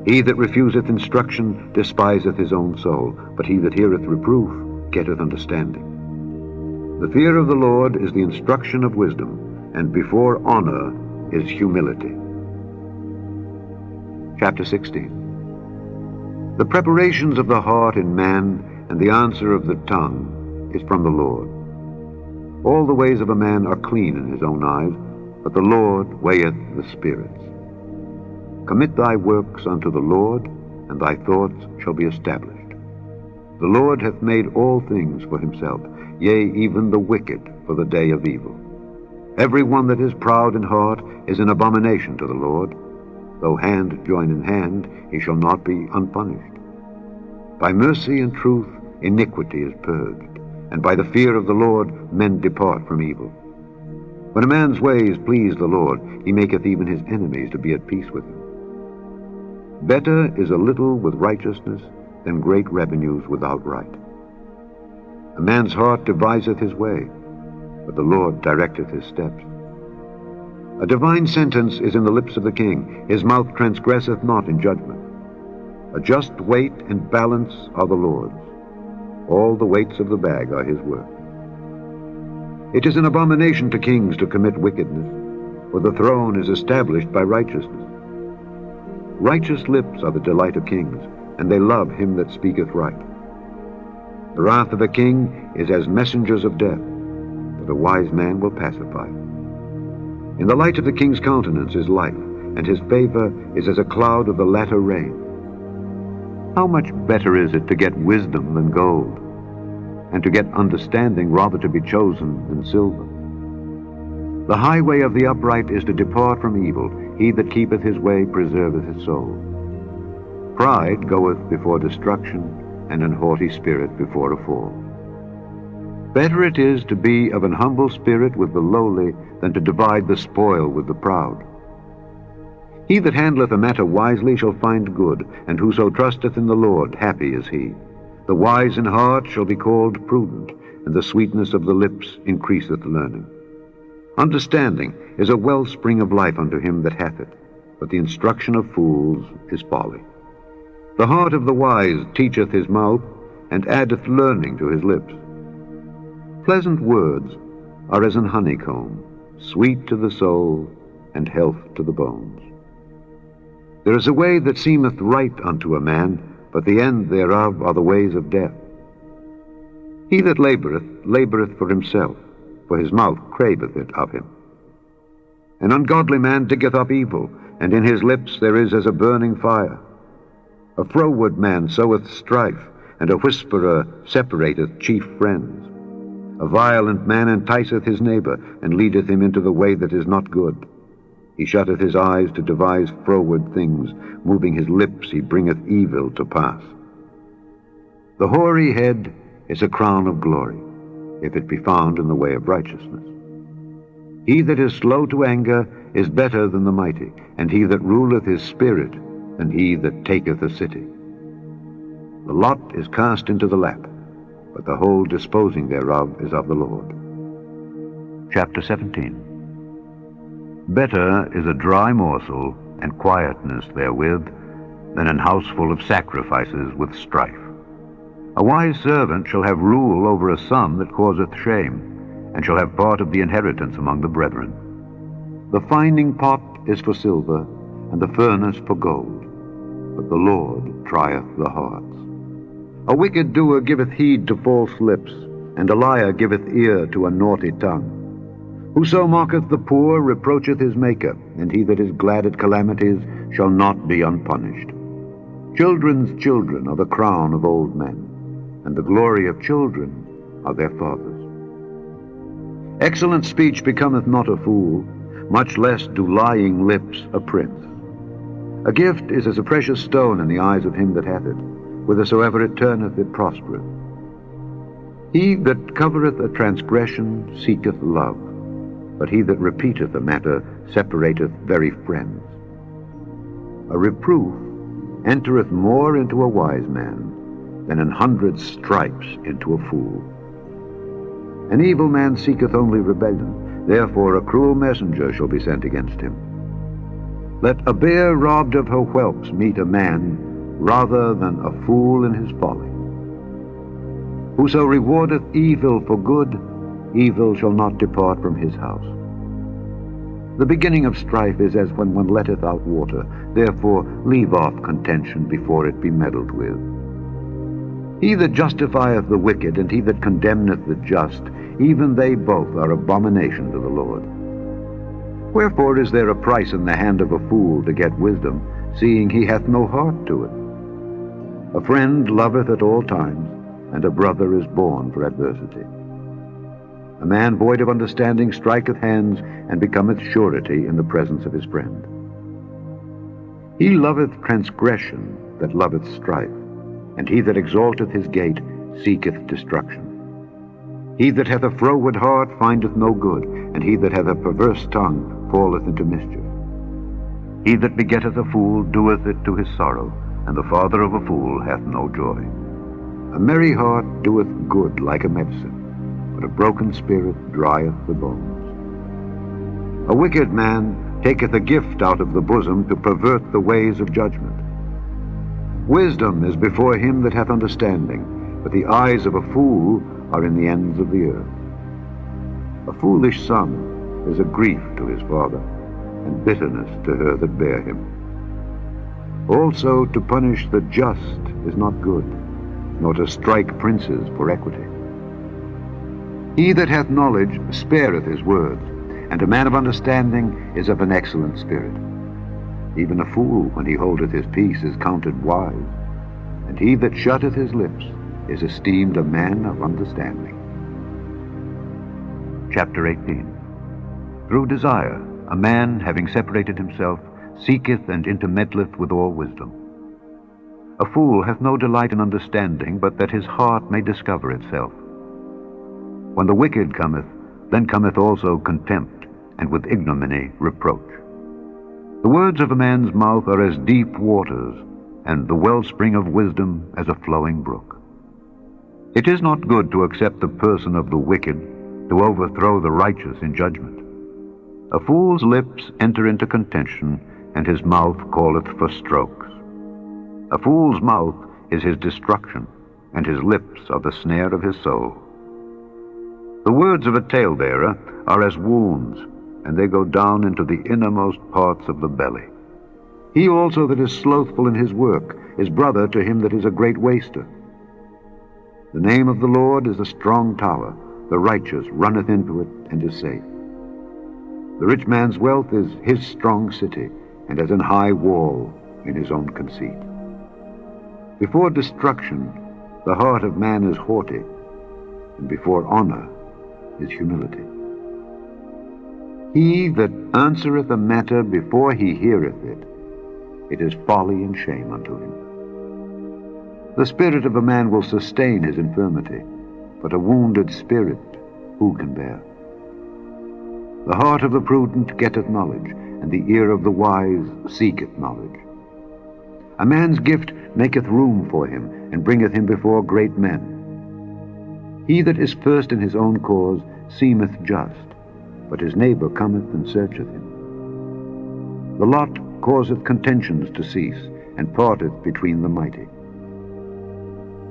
He that refuseth instruction despiseth his own soul, but he that heareth reproof getteth understanding. The fear of the Lord is the instruction of wisdom, and before honor is humility. Chapter 16. The preparations of the heart in man, and the answer of the tongue, is from the Lord. All the ways of a man are clean in his own eyes, but the Lord weigheth the spirits. Commit thy works unto the Lord, and thy thoughts shall be established. The Lord hath made all things for himself, yea, even the wicked for the day of evil. Every one that is proud in heart is an abomination to the Lord. Though hand join in hand, he shall not be unpunished. By mercy and truth iniquity is purged, and by the fear of the Lord men depart from evil. When a man's ways please the Lord, he maketh even his enemies to be at peace with him. Better is a little with righteousness than great revenues without right. A man's heart deviseth his way, but the Lord directeth his steps. A divine sentence is in the lips of the king, his mouth transgresseth not in judgment. A just weight and balance are the Lord's. All the weights of the bag are his work. It is an abomination to kings to commit wickedness, for the throne is established by righteousness. Righteous lips are the delight of kings, and they love him that speaketh right. The wrath of a king is as messengers of death, but a wise man will pacify. In the light of the king's countenance is life, and his favor is as a cloud of the latter rain. How much better is it to get wisdom than gold, and to get understanding rather to be chosen than silver? The highway of the upright is to depart from evil. He that keepeth his way preserveth his soul. Pride goeth before destruction, and an haughty spirit before a fall. Better it is to be of an humble spirit with the lowly than to divide the spoil with the proud. He that handleth a matter wisely shall find good, and whoso trusteth in the Lord, happy is he. The wise in heart shall be called prudent, and the sweetness of the lips increaseth learning. Understanding is a wellspring of life unto him that hath it, but the instruction of fools is folly. The heart of the wise teacheth his mouth, and addeth learning to his lips. Pleasant words are as an honeycomb, sweet to the soul, and health to the bones. There is a way that seemeth right unto a man, but the end thereof are the ways of death. He that laboureth, laboureth for himself, for his mouth craveth it of him. An ungodly man diggeth up evil, and in his lips there is as a burning fire. A froward man soweth strife, and a whisperer separateth chief friends. A violent man enticeth his neighbor, and leadeth him into the way that is not good. He shutteth his eyes to devise froward things, moving his lips he bringeth evil to pass. The hoary head is a crown of glory, if it be found in the way of righteousness. He that is slow to anger is better than the mighty, and he that ruleth his spirit than he that taketh a city. The lot is cast into the lap, but the whole disposing thereof is of the Lord. Chapter 17. Better is a dry morsel and quietness therewith than an house full of sacrifices with strife. A wise servant shall have rule over a son that causeth shame, and shall have part of the inheritance among the brethren. The finding pot is for silver, and the furnace for gold, but the Lord trieth the hearts. A wicked doer giveth heed to false lips, and a liar giveth ear to a naughty tongue. Whoso mocketh the poor reproacheth his Maker, and he that is glad at calamities shall not be unpunished. Children's children are the crown of old men, and the glory of children are their fathers. Excellent speech becometh not a fool, much less do lying lips a prince. A gift is as a precious stone in the eyes of him that hath it. Whithersoever it turneth, it prospereth. He that covereth a transgression seeketh love, but he that repeateth a matter separateth very friends. A reproof entereth more into a wise man than 100 stripes into a fool. An evil man seeketh only rebellion, therefore a cruel messenger shall be sent against him. Let a bear robbed of her whelps meet a man, rather than a fool in his folly. Whoso rewardeth evil for good, evil shall not depart from his house. The beginning of strife is as when one letteth out water, therefore leave off contention before it be meddled with. He that justifieth the wicked, and he that condemneth the just, even they both are abomination to the Lord. Wherefore is there a price in the hand of a fool to get wisdom, seeing he hath no heart to it? A friend loveth at all times, and a brother is born for adversity. A man void of understanding striketh hands, and becometh surety in the presence of his friend. He loveth transgression that loveth strife, and he that exalteth his gate seeketh destruction. He that hath a froward heart findeth no good, and he that hath a perverse tongue falleth into mischief. He that begetteth a fool doeth it to his sorrow, and the father of a fool hath no joy. A merry heart doeth good like a medicine, but a broken spirit drieth the bones. A wicked man taketh a gift out of the bosom to pervert the ways of judgment. Wisdom is before him that hath understanding, but the eyes of a fool are in the ends of the earth. A foolish son is a grief to his father, and bitterness to her that bare him. Also to punish the just is not good, nor to strike princes for equity. He that hath knowledge spareth his words, and a man of understanding is of an excellent spirit. Even a fool, when he holdeth his peace, is counted wise, and he that shutteth his lips is esteemed a man of understanding. Chapter 18. Through desire, a man, having separated himself, seeketh and intermeddleth with all wisdom. A fool hath no delight in understanding, but that his heart may discover itself. When the wicked cometh, then cometh also contempt, and with ignominy reproach. The words of a man's mouth are as deep waters, and the wellspring of wisdom as a flowing brook. It is not good to accept the person of the wicked, to overthrow the righteous in judgment. A fool's lips enter into contention, and his mouth calleth for strokes. A fool's mouth is his destruction, and his lips are the snare of his soul. The words of a talebearer are as wounds, and they go down into the innermost parts of the belly. He also that is slothful in his work is brother to him that is a great waster. The name of the Lord is a strong tower, the righteous runneth into it and is safe. The rich man's wealth is his strong city, and as an high wall in his own conceit. Before destruction the heart of man is haughty, and before honor is humility. He that answereth a matter before he heareth it, it is folly and shame unto him. The spirit of a man will sustain his infirmity, but a wounded spirit who can bear? The heart of the prudent getteth knowledge, and the ear of the wise seeketh knowledge. A man's gift maketh room for him, and bringeth him before great men. He that is first in his own cause seemeth just, but his neighbor cometh and searcheth him. The lot causeth contentions to cease, and parteth between the mighty.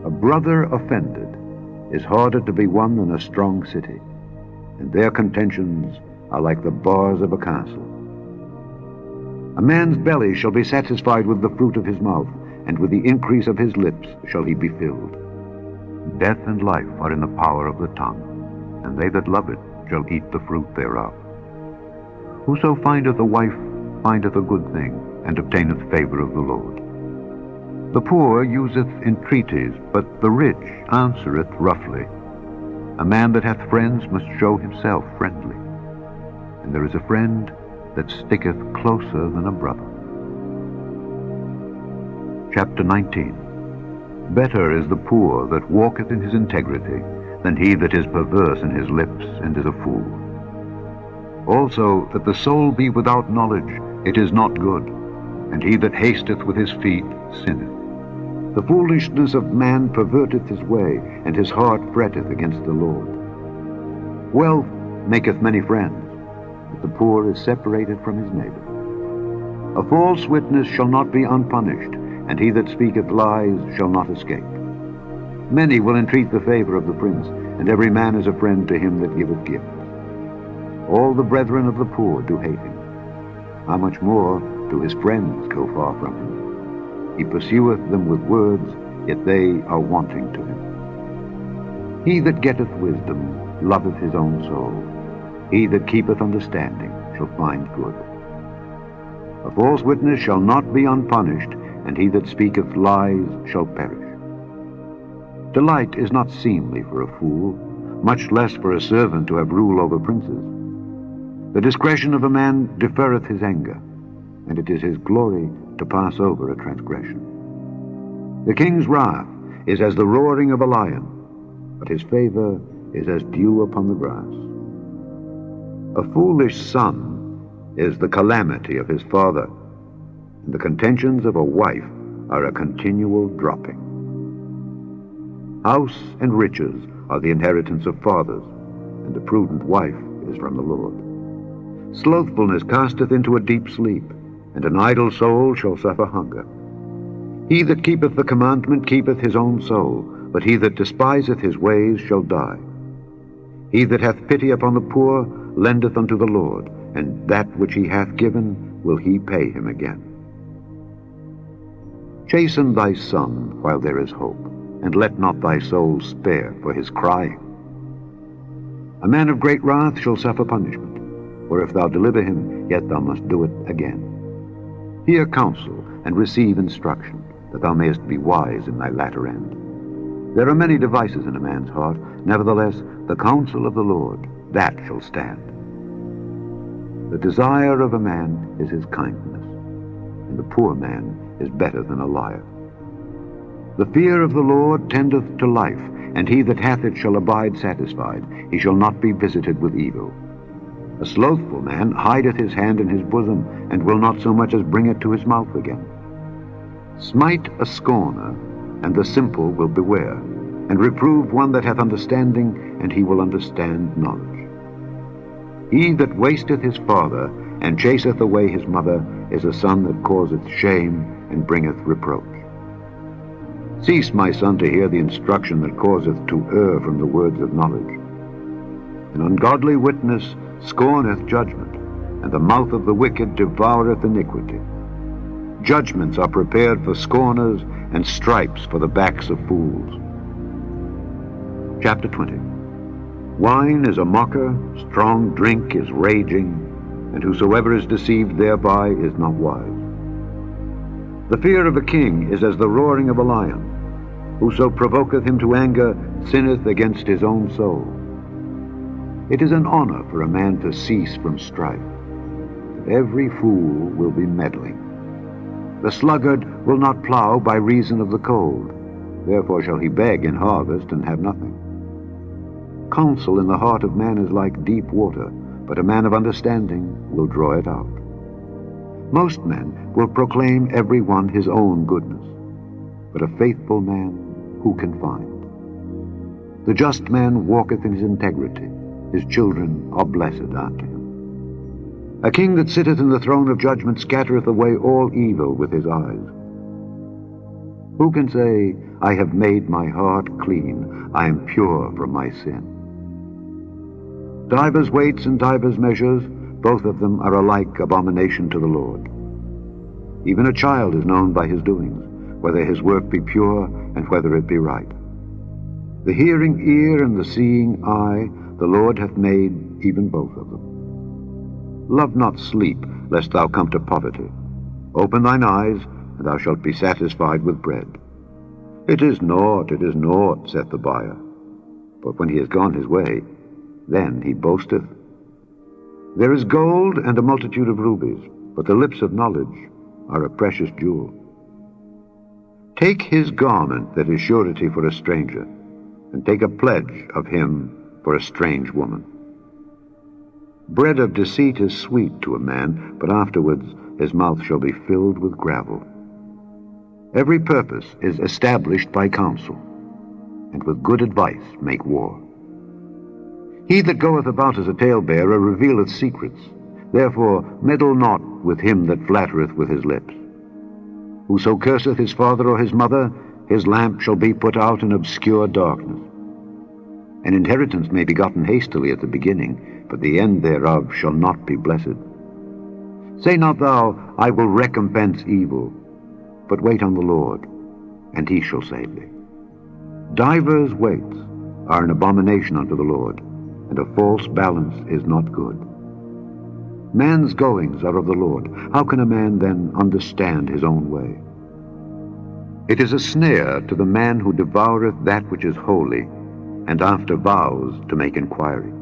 A brother offended is harder to be won than a strong city, and their contentions are like the bars of a castle. A man's belly shall be satisfied with the fruit of his mouth, and with the increase of his lips shall he be filled. Death and life are in the power of the tongue, and they that love it shall eat the fruit thereof. Whoso findeth a wife findeth a good thing, and obtaineth favor of the Lord. The poor useth entreaties, but the rich answereth roughly. A man that hath friends must show himself friendly, and there is a friend that sticketh closer than a brother. Chapter 19. Better is the poor that walketh in his integrity than he that is perverse in his lips and is a fool. Also, that the soul be without knowledge, it is not good, and he that hasteth with his feet sinneth. The foolishness of man perverteth his way, and his heart fretteth against the Lord. Wealth maketh many friends, but the poor is separated from his neighbor. A false witness shall not be unpunished, and he that speaketh lies shall not escape. Many will entreat the favor of the prince, and every man is a friend to him that giveth gifts. All the brethren of the poor do hate him. How much more do his friends go far from him? He pursueth them with words, yet they are wanting to him. He that getteth wisdom loveth his own soul. He that keepeth understanding shall find good. A false witness shall not be unpunished, and he that speaketh lies shall perish. Delight is not seemly for a fool, much less for a servant to have rule over princes. The discretion of a man deferreth his anger, and it is his glory to pass over a transgression. The king's wrath is as the roaring of a lion, but his favor is as dew upon the grass. A foolish son is the calamity of his father, and the contentions of a wife are a continual dropping. House and riches are the inheritance of fathers, and the prudent wife is from the Lord. Slothfulness casteth into a deep sleep, and an idle soul shall suffer hunger. He that keepeth the commandment keepeth his own soul, but he that despiseth his ways shall die. He that hath pity upon the poor lendeth unto the Lord, and that which he hath given will he pay him again. Chasten thy son while there is hope, and let not thy soul spare for his crying. A man of great wrath shall suffer punishment, for if thou deliver him, yet thou must do it again. Hear counsel, and receive instruction, that thou mayest be wise in thy latter end. There are many devices in a man's heart, nevertheless the counsel of the Lord, that shall stand. The desire of a man is his kindness, and the poor man is better than a liar. The fear of the Lord tendeth to life, and he that hath it shall abide satisfied. He shall not be visited with evil. A slothful man hideth his hand in his bosom, and will not so much as bring it to his mouth again. Smite a scorner, and the simple will beware, and reprove one that hath understanding, and he will understand knowledge. He that wasteth his father, and chaseth away his mother, is a son that causeth shame, and bringeth reproach. Cease, my son, to hear the instruction that causeth to err from the words of knowledge. An ungodly witness scorneth judgment, and the mouth of the wicked devoureth iniquity. Judgments are prepared for scorners, and stripes for the backs of fools. Chapter 20. Wine is a mocker, strong drink is raging, and whosoever is deceived thereby is not wise. The fear of a king is as the roaring of a lion. Whoso provoketh him to anger sinneth against his own soul. It is an honor for a man to cease from strife, but every fool will be meddling. The sluggard will not plow by reason of the cold, therefore shall he beg in harvest and have nothing. Counsel in the heart of man is like deep water, but a man of understanding will draw it out. Most men will proclaim every one his own goodness, but a faithful man who can find? The just man walketh in his integrity, his children are blessed after him. A king that sitteth in the throne of judgment scattereth away all evil with his eyes. Who can say, I have made my heart clean, I am pure from my sin? Divers weights and divers measures, both of them are alike abomination to the Lord. Even a child is known by his doings, whether his work be pure and whether it be right. The hearing ear and the seeing eye, the Lord hath made even both of them. Love not sleep, lest thou come to poverty. Open thine eyes, and thou shalt be satisfied with bread. It is naught, saith the buyer. but when he is gone his way, then he boasteth. There is gold and a multitude of rubies, but the lips of knowledge are a precious jewel. Take his garment that is surety for a stranger, and take a pledge of him for a strange woman. Bread of deceit is sweet to a man, but afterwards his mouth shall be filled with gravel. Every purpose is established by counsel, and with good advice make war. He that goeth about as a talebearer revealeth secrets. Therefore meddle not with him that flattereth with his lips. Whoso curseth his father or his mother, his lamp shall be put out in obscure darkness. An inheritance may be gotten hastily at the beginning, but the end thereof shall not be blessed. Say not thou, I will recompense evil, but wait on the Lord, and he shall save thee. Divers weights are an abomination unto the Lord, and a false balance is not good. Man's goings are of the Lord. How can a man then understand his own way? It is a snare to the man who devoureth that which is holy, and after vows to make inquiry.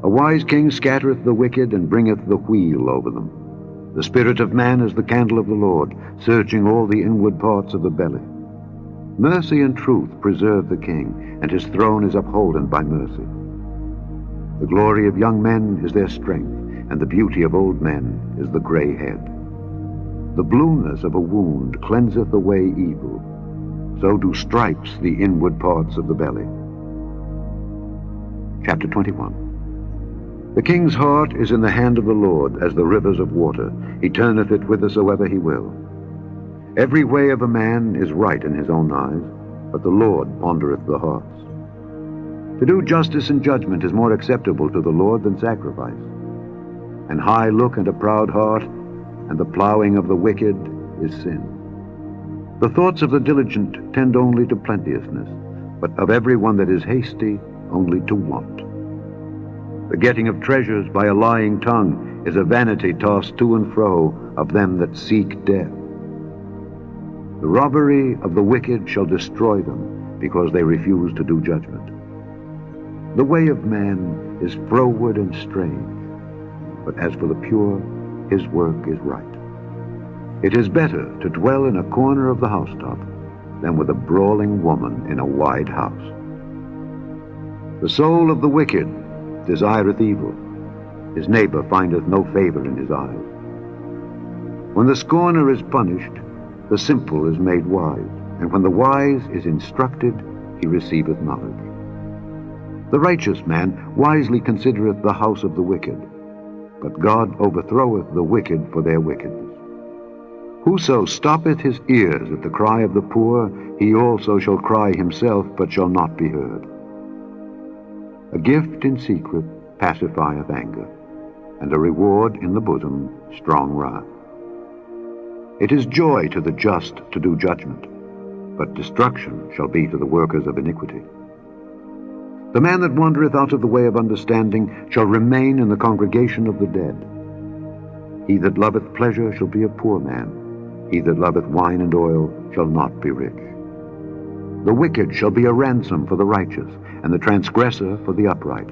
A wise king scattereth the wicked, and bringeth the wheel over them. The spirit of man is the candle of the Lord, searching all the inward parts of the belly. Mercy and truth preserve the king, and his throne is upholden by mercy. The glory of young men is their strength, and the beauty of old men is the gray head. The blueness of a wound cleanseth away evil, so do stripes the inward parts of the belly. Chapter 21. The king's heart is in the hand of the Lord, as the rivers of water. He turneth it whithersoever he will. Every way of a man is right in his own eyes, but the Lord pondereth the hearts. To do justice and judgment is more acceptable to the Lord than sacrifice. An high look and a proud heart, and the plowing of the wicked is sin. The thoughts of the diligent tend only to plenteousness, but of every one that is hasty only to want. The getting of treasures by a lying tongue is a vanity tossed to and fro of them that seek death. The robbery of the wicked shall destroy them, because they refuse to do judgment. The way of man is froward and strange, but as for the pure, his work is right. It is better to dwell in a corner of the housetop than with a brawling woman in a wide house. The soul of the wicked desireth evil. His neighbor findeth no favor in his eyes. When the scorner is punished, the simple is made wise, and when the wise is instructed, he receiveth knowledge. The righteous man wisely considereth the house of the wicked, but God overthroweth the wicked for their wickedness. Whoso stoppeth his ears at the cry of the poor, he also shall cry himself, but shall not be heard. A gift in secret pacifieth anger, and a reward in the bosom strong wrath. It is joy to the just to do judgment, but destruction shall be to the workers of iniquity. The man that wandereth out of the way of understanding shall remain in the congregation of the dead. He that loveth pleasure shall be a poor man. He that loveth wine and oil shall not be rich. The wicked shall be a ransom for the righteous, and the transgressor for the upright.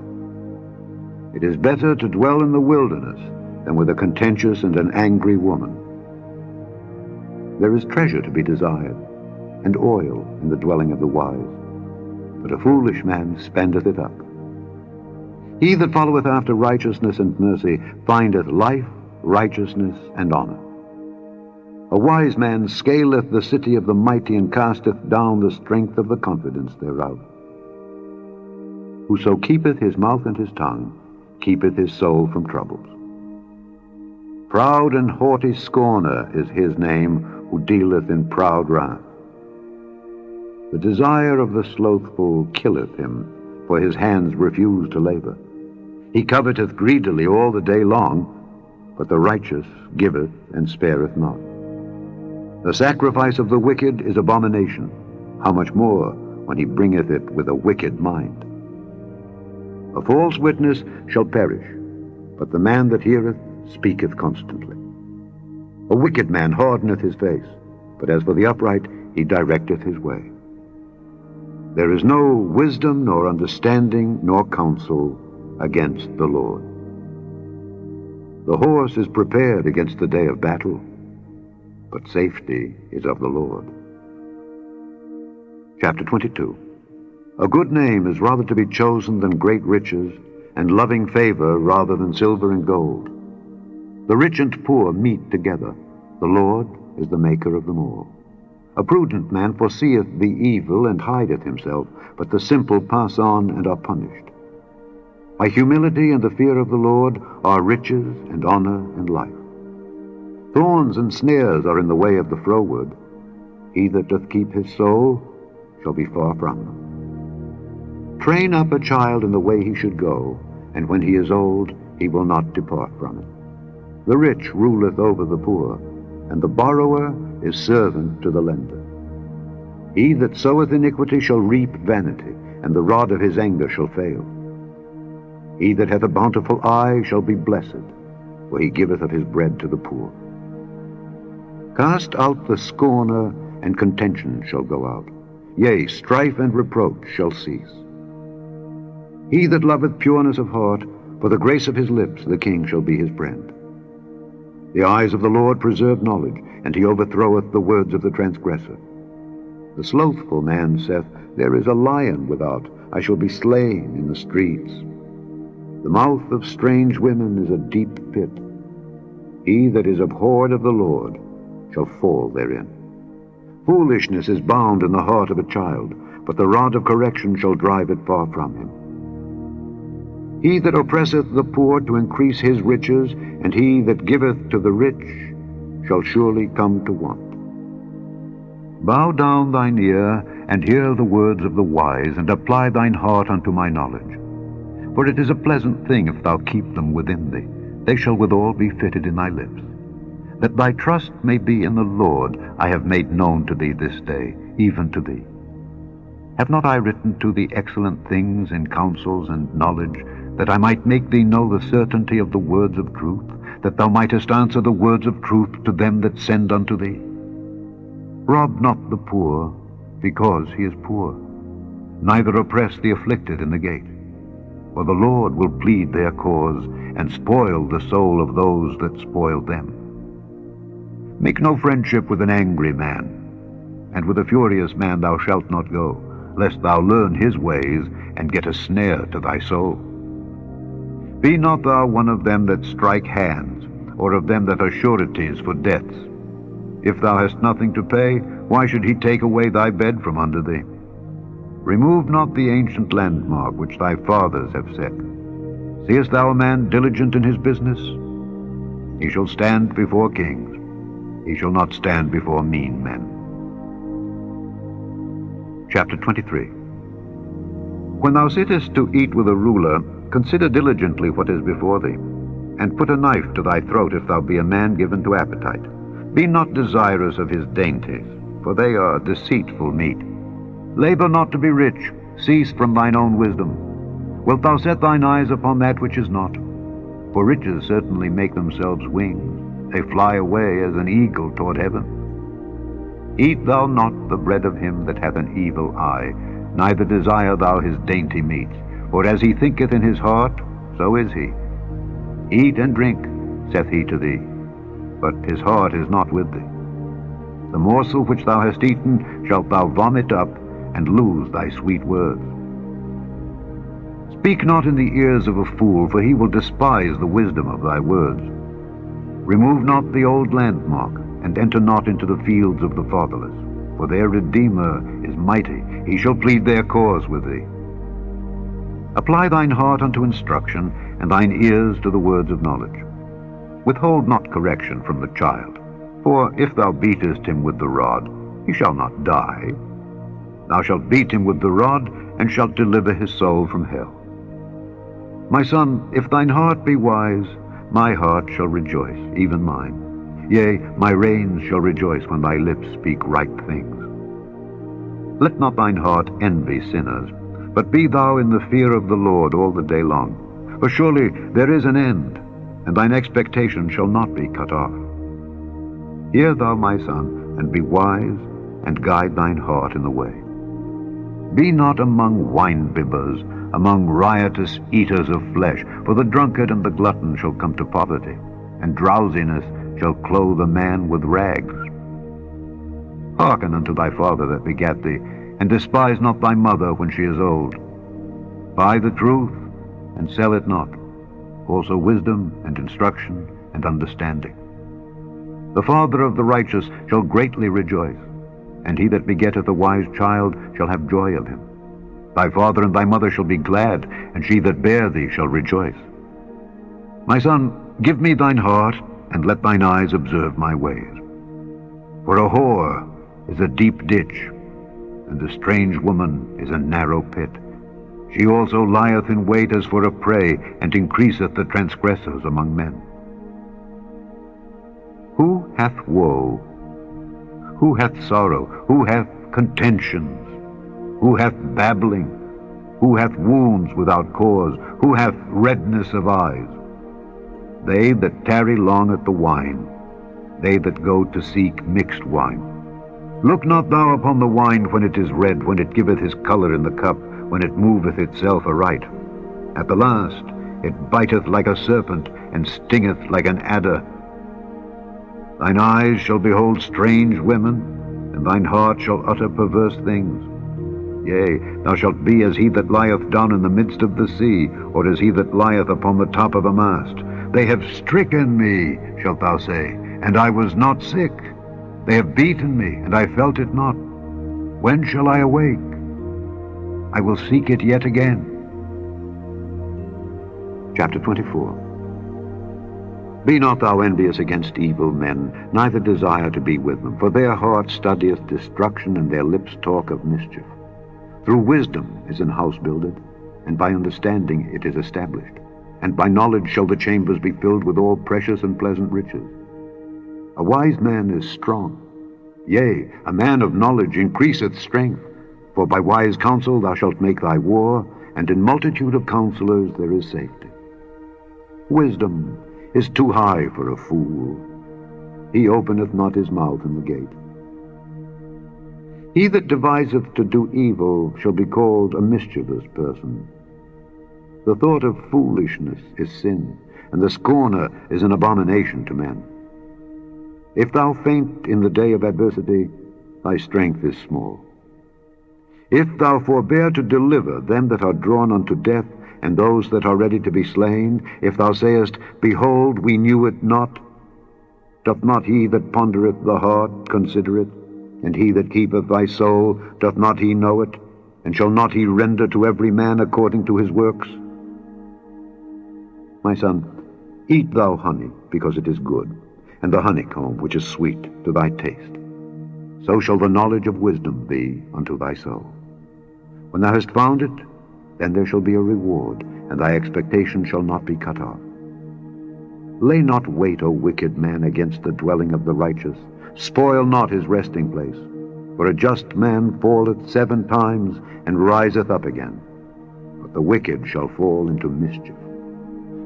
It is better to dwell in the wilderness than with a contentious and an angry woman. There is treasure to be desired, and oil in the dwelling of the wise, but a foolish man spendeth it up. He that followeth after righteousness and mercy findeth life, righteousness, and honor. A wise man scaleth the city of the mighty, and casteth down the strength of the confidence thereof. Whoso keepeth his mouth and his tongue keepeth his soul from troubles. Proud and haughty scorner is his name, who dealeth in proud wrath. The desire of the slothful killeth him, for his hands refuse to labor. He coveteth greedily all the day long, but the righteous giveth and spareth not. The sacrifice of the wicked is abomination, how much more when he bringeth it with a wicked mind. A false witness shall perish, but the man that heareth speaketh constantly. A wicked man hardeneth his face, but as for the upright, he directeth his way. There is no wisdom, nor understanding, nor counsel against the Lord. The horse is prepared against the day of battle, but safety is of the Lord. Chapter 22. A good name is rather to be chosen than great riches, and loving favor rather than silver and gold. The rich and poor meet together. The Lord is the maker of them all. A prudent man foreseeth the evil and hideth himself, but the simple pass on and are punished. By humility and the fear of the Lord are riches and honor and life. Thorns and snares are in the way of the froward. He that doth keep his soul shall be far from them. Train up a child in the way he should go, and when he is old, he will not depart from it. The rich ruleth over the poor, and the borrower is servant to the lender. He that soweth iniquity shall reap vanity, and the rod of his anger shall fail. He that hath a bountiful eye shall be blessed, for he giveth of his bread to the poor. Cast out the scorner, and contention shall go out. Yea, strife and reproach shall cease. He that loveth pureness of heart, for the grace of his lips the king shall be his friend. The eyes of the Lord preserve knowledge, and he overthroweth the words of the transgressor. The slothful man saith, There is a lion without, I shall be slain in the streets. The mouth of strange women is a deep pit. He that is abhorred of the Lord shall fall therein. Foolishness is bound in the heart of a child, but the rod of correction shall drive it far from him. He that oppresseth the poor to increase his riches, and he that giveth to the rich shall surely come to want. Bow down thine ear, and hear the words of the wise, and apply thine heart unto my knowledge. For it is a pleasant thing if thou keep them within thee. They shall withal be fitted in thy lips. That thy trust may be in the Lord, I have made known to thee this day, even to thee. Have not I written to thee excellent things in counsels and knowledge, that I might make thee know the certainty of the words of truth, that thou mightest answer the words of truth to them that send unto thee? Rob not the poor, because he is poor, neither oppress the afflicted in the gate. For the Lord will plead their cause, and spoil the soul of those that spoil them. Make no friendship with an angry man, and with a furious man thou shalt not go, lest thou learn his ways, and get a snare to thy soul. Be not thou one of them that strike hands, or of them that are sureties for debts. If thou hast nothing to pay, why should he take away thy bed from under thee? Remove not the ancient landmark which thy fathers have set. Seest thou a man diligent in his business? He shall stand before kings. He shall not stand before mean men. Chapter 23. When thou sittest to eat with a ruler, consider diligently what is before thee, and put a knife to thy throat if thou be a man given to appetite. Be not desirous of his dainties, for they are deceitful meat. Labor not to be rich, cease from thine own wisdom. Wilt thou set thine eyes upon that which is not? For riches certainly make themselves wings. They fly away as an eagle toward heaven. Eat thou not the bread of him that hath an evil eye, neither desire thou his dainty meat. For as he thinketh in his heart, so is he. Eat and drink, saith he to thee, but his heart is not with thee. The morsel which thou hast eaten shalt thou vomit up, and lose thy sweet words. Speak not in the ears of a fool, for he will despise the wisdom of thy words. Remove not the old landmark, and enter not into the fields of the fatherless, for their Redeemer is mighty, he shall plead their cause with thee. Apply thine heart unto instruction, and thine ears to the words of knowledge. Withhold not correction from the child, for if thou beatest him with the rod, he shall not die. Thou shalt beat him with the rod, and shalt deliver his soul from hell. My son, if thine heart be wise, my heart shall rejoice, even mine. Yea, my reins shall rejoice when thy lips speak right things. Let not thine heart envy sinners, but be thou in the fear of the Lord all the day long. For surely there is an end, and thine expectation shall not be cut off. Hear thou, my son, and be wise, and guide thine heart in the way. Be not among wine-bibbers, among riotous eaters of flesh, for the drunkard and the glutton shall come to poverty, and drowsiness shall clothe a man with rags. Hearken unto thy father that begat thee, and despise not thy mother when she is old. Buy the truth, and sell it not, also wisdom and instruction and understanding. The father of the righteous shall greatly rejoice, and he that begetteth a wise child shall have joy of him. Thy father and thy mother shall be glad, and she that bare thee shall rejoice. My son, give me thine heart, and let thine eyes observe my ways. For a whore is a deep ditch, and a strange woman is a narrow pit. She also lieth in wait as for a prey, and increaseth the transgressors among men. Who hath woe? Who hath sorrow? Who hath contentions? Who hath babbling? Who hath wounds without cause? Who hath redness of eyes? They that tarry long at the wine, they that go to seek mixed wine. Look not thou upon the wine when it is red, when it giveth his colour in the cup, when it moveth itself aright. At the last it biteth like a serpent, and stingeth like an adder. Thine eyes shall behold strange women, and thine heart shall utter perverse things. Yea, thou shalt be as he that lieth down in the midst of the sea, or as he that lieth upon the top of a mast. They have stricken me, shalt thou say, and I was not sick. They have beaten me, and I felt it not. When shall I awake? I will seek it yet again. Chapter 24. Be not thou envious against evil men, neither desire to be with them, for their heart studieth destruction, and their lips talk of mischief. Through wisdom is an house builded, and by understanding it is established, and by knowledge shall the chambers be filled with all precious and pleasant riches. A wise man is strong, yea, a man of knowledge increaseth strength, for by wise counsel thou shalt make thy war, and in multitude of counselors there is safety. Wisdom is too high for a fool. He openeth not his mouth in the gate. He that deviseth to do evil shall be called a mischievous person. The thought of foolishness is sin, and the scorner is an abomination to men. If thou faint in the day of adversity, thy strength is small. If thou forbear to deliver them that are drawn unto death, and those that are ready to be slain, if thou sayest, Behold, we knew it not, doth not he that pondereth the heart consider it? And he that keepeth thy soul, doth not he know it? And shall not he render to every man according to his works? My son, eat thou honey, because it is good, and the honeycomb which is sweet to thy taste. So shall the knowledge of wisdom be unto thy soul. When thou hast found it, then there shall be a reward, and thy expectation shall not be cut off. Lay not wait, O wicked man, against the dwelling of the righteous. Spoil not his resting place. For a just man falleth 7 times, and riseth up again. But the wicked shall fall into mischief.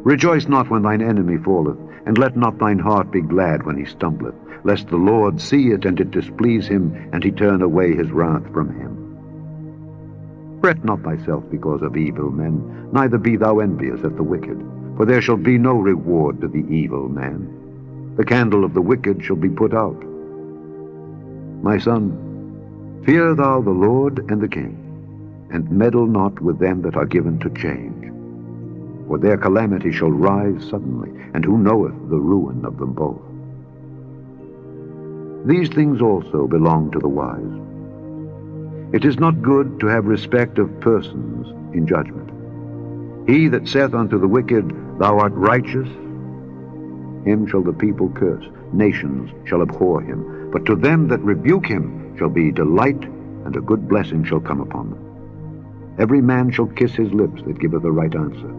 Rejoice not when thine enemy falleth, and let not thine heart be glad when he stumbleth, lest the Lord see it, and it displease him, and he turn away his wrath from him. Fret not thyself because of evil men, neither be thou envious at the wicked, for there shall be no reward to the evil man. The candle of the wicked shall be put out. My son, fear thou the Lord and the king, and meddle not with them that are given to change. For their calamity shall rise suddenly, and who knoweth the ruin of them both? These things also belong to the wise. It is not good to have respect of persons in judgment. He that saith unto the wicked, Thou art righteous, him shall the people curse, nations shall abhor him. But to them that rebuke him shall be delight, and a good blessing shall come upon them. Every man shall kiss his lips that giveth a right answer.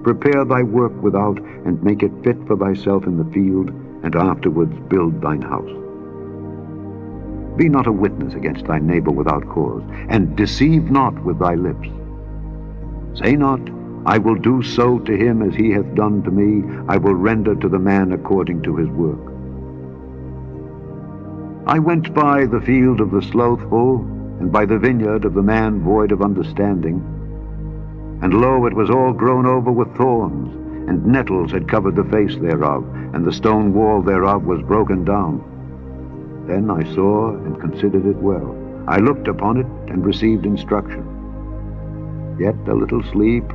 Prepare thy work without, and make it fit for thyself in the field, and afterwards build thine house. Be not a witness against thy neighbor without cause, and deceive not with thy lips. Say not, I will do so to him as he hath done to me, I will render to the man according to his work. I went by the field of the slothful, and by the vineyard of the man void of understanding. And lo, it was all grown over with thorns, and nettles had covered the face thereof, and the stone wall thereof was broken down. Then I saw and considered it well. I looked upon it and received instruction. Yet a little sleep,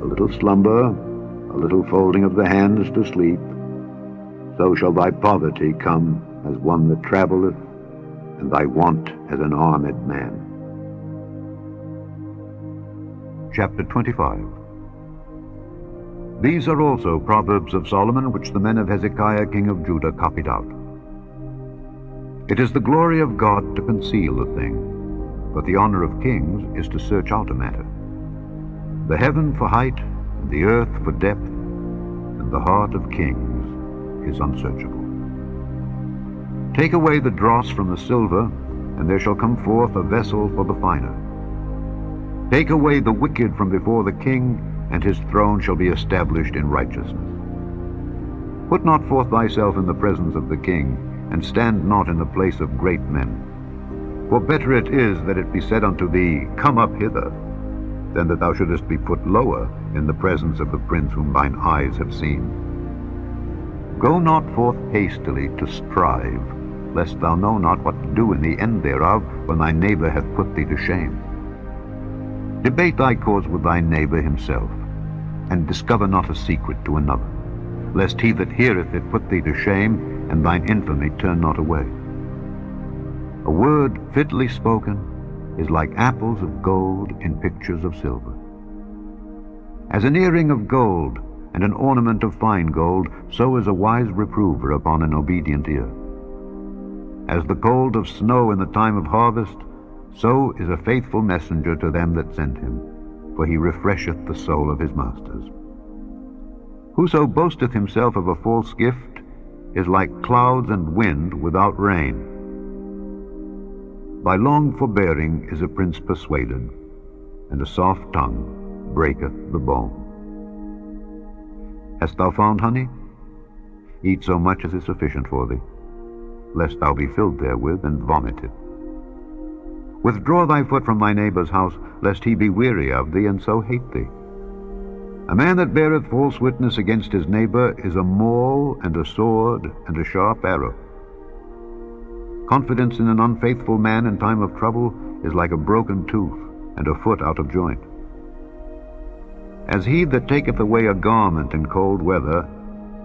a little slumber, a little folding of the hands to sleep. So shall thy poverty come as one that travelleth, and thy want as an armed man. Chapter 25. These are also Proverbs of Solomon, which the men of Hezekiah king of Judah copied out. It is the glory of God to conceal a thing, but the honor of kings is to search out a matter. The heaven for height, and the earth for depth, and the heart of kings is unsearchable. Take away the dross from the silver, and there shall come forth a vessel for the finer. Take away the wicked from before the king, and his throne shall be established in righteousness. Put not forth thyself in the presence of the king, and stand not in the place of great men. For better it is that it be said unto thee, Come up hither, than that thou shouldest be put lower in the presence of the prince whom thine eyes have seen. Go not forth hastily to strive, lest thou know not what to do in the end thereof, when thy neighbor hath put thee to shame. Debate thy cause with thy neighbor himself, and discover not a secret to another, lest he that heareth it put thee to shame, and thine infamy turn not away. A word fitly spoken is like apples of gold in pictures of silver. As an earring of gold and an ornament of fine gold, so is a wise reprover upon an obedient ear. As the cold of snow in the time of harvest, so is a faithful messenger to them that send him, for he refresheth the soul of his masters. Whoso boasteth himself of a false gift is like clouds and wind without rain. By long forbearing is a prince persuaded, and a soft tongue breaketh the bone. Hast thou found honey? Eat so much as is sufficient for thee, lest thou be filled therewith and vomit it. Withdraw thy foot from thy neighbor's house, lest he be weary of thee, and so hate thee. A man that beareth false witness against his neighbor is a maul and a sword and a sharp arrow. Confidence in an unfaithful man in time of trouble is like a broken tooth and a foot out of joint. As he that taketh away a garment in cold weather,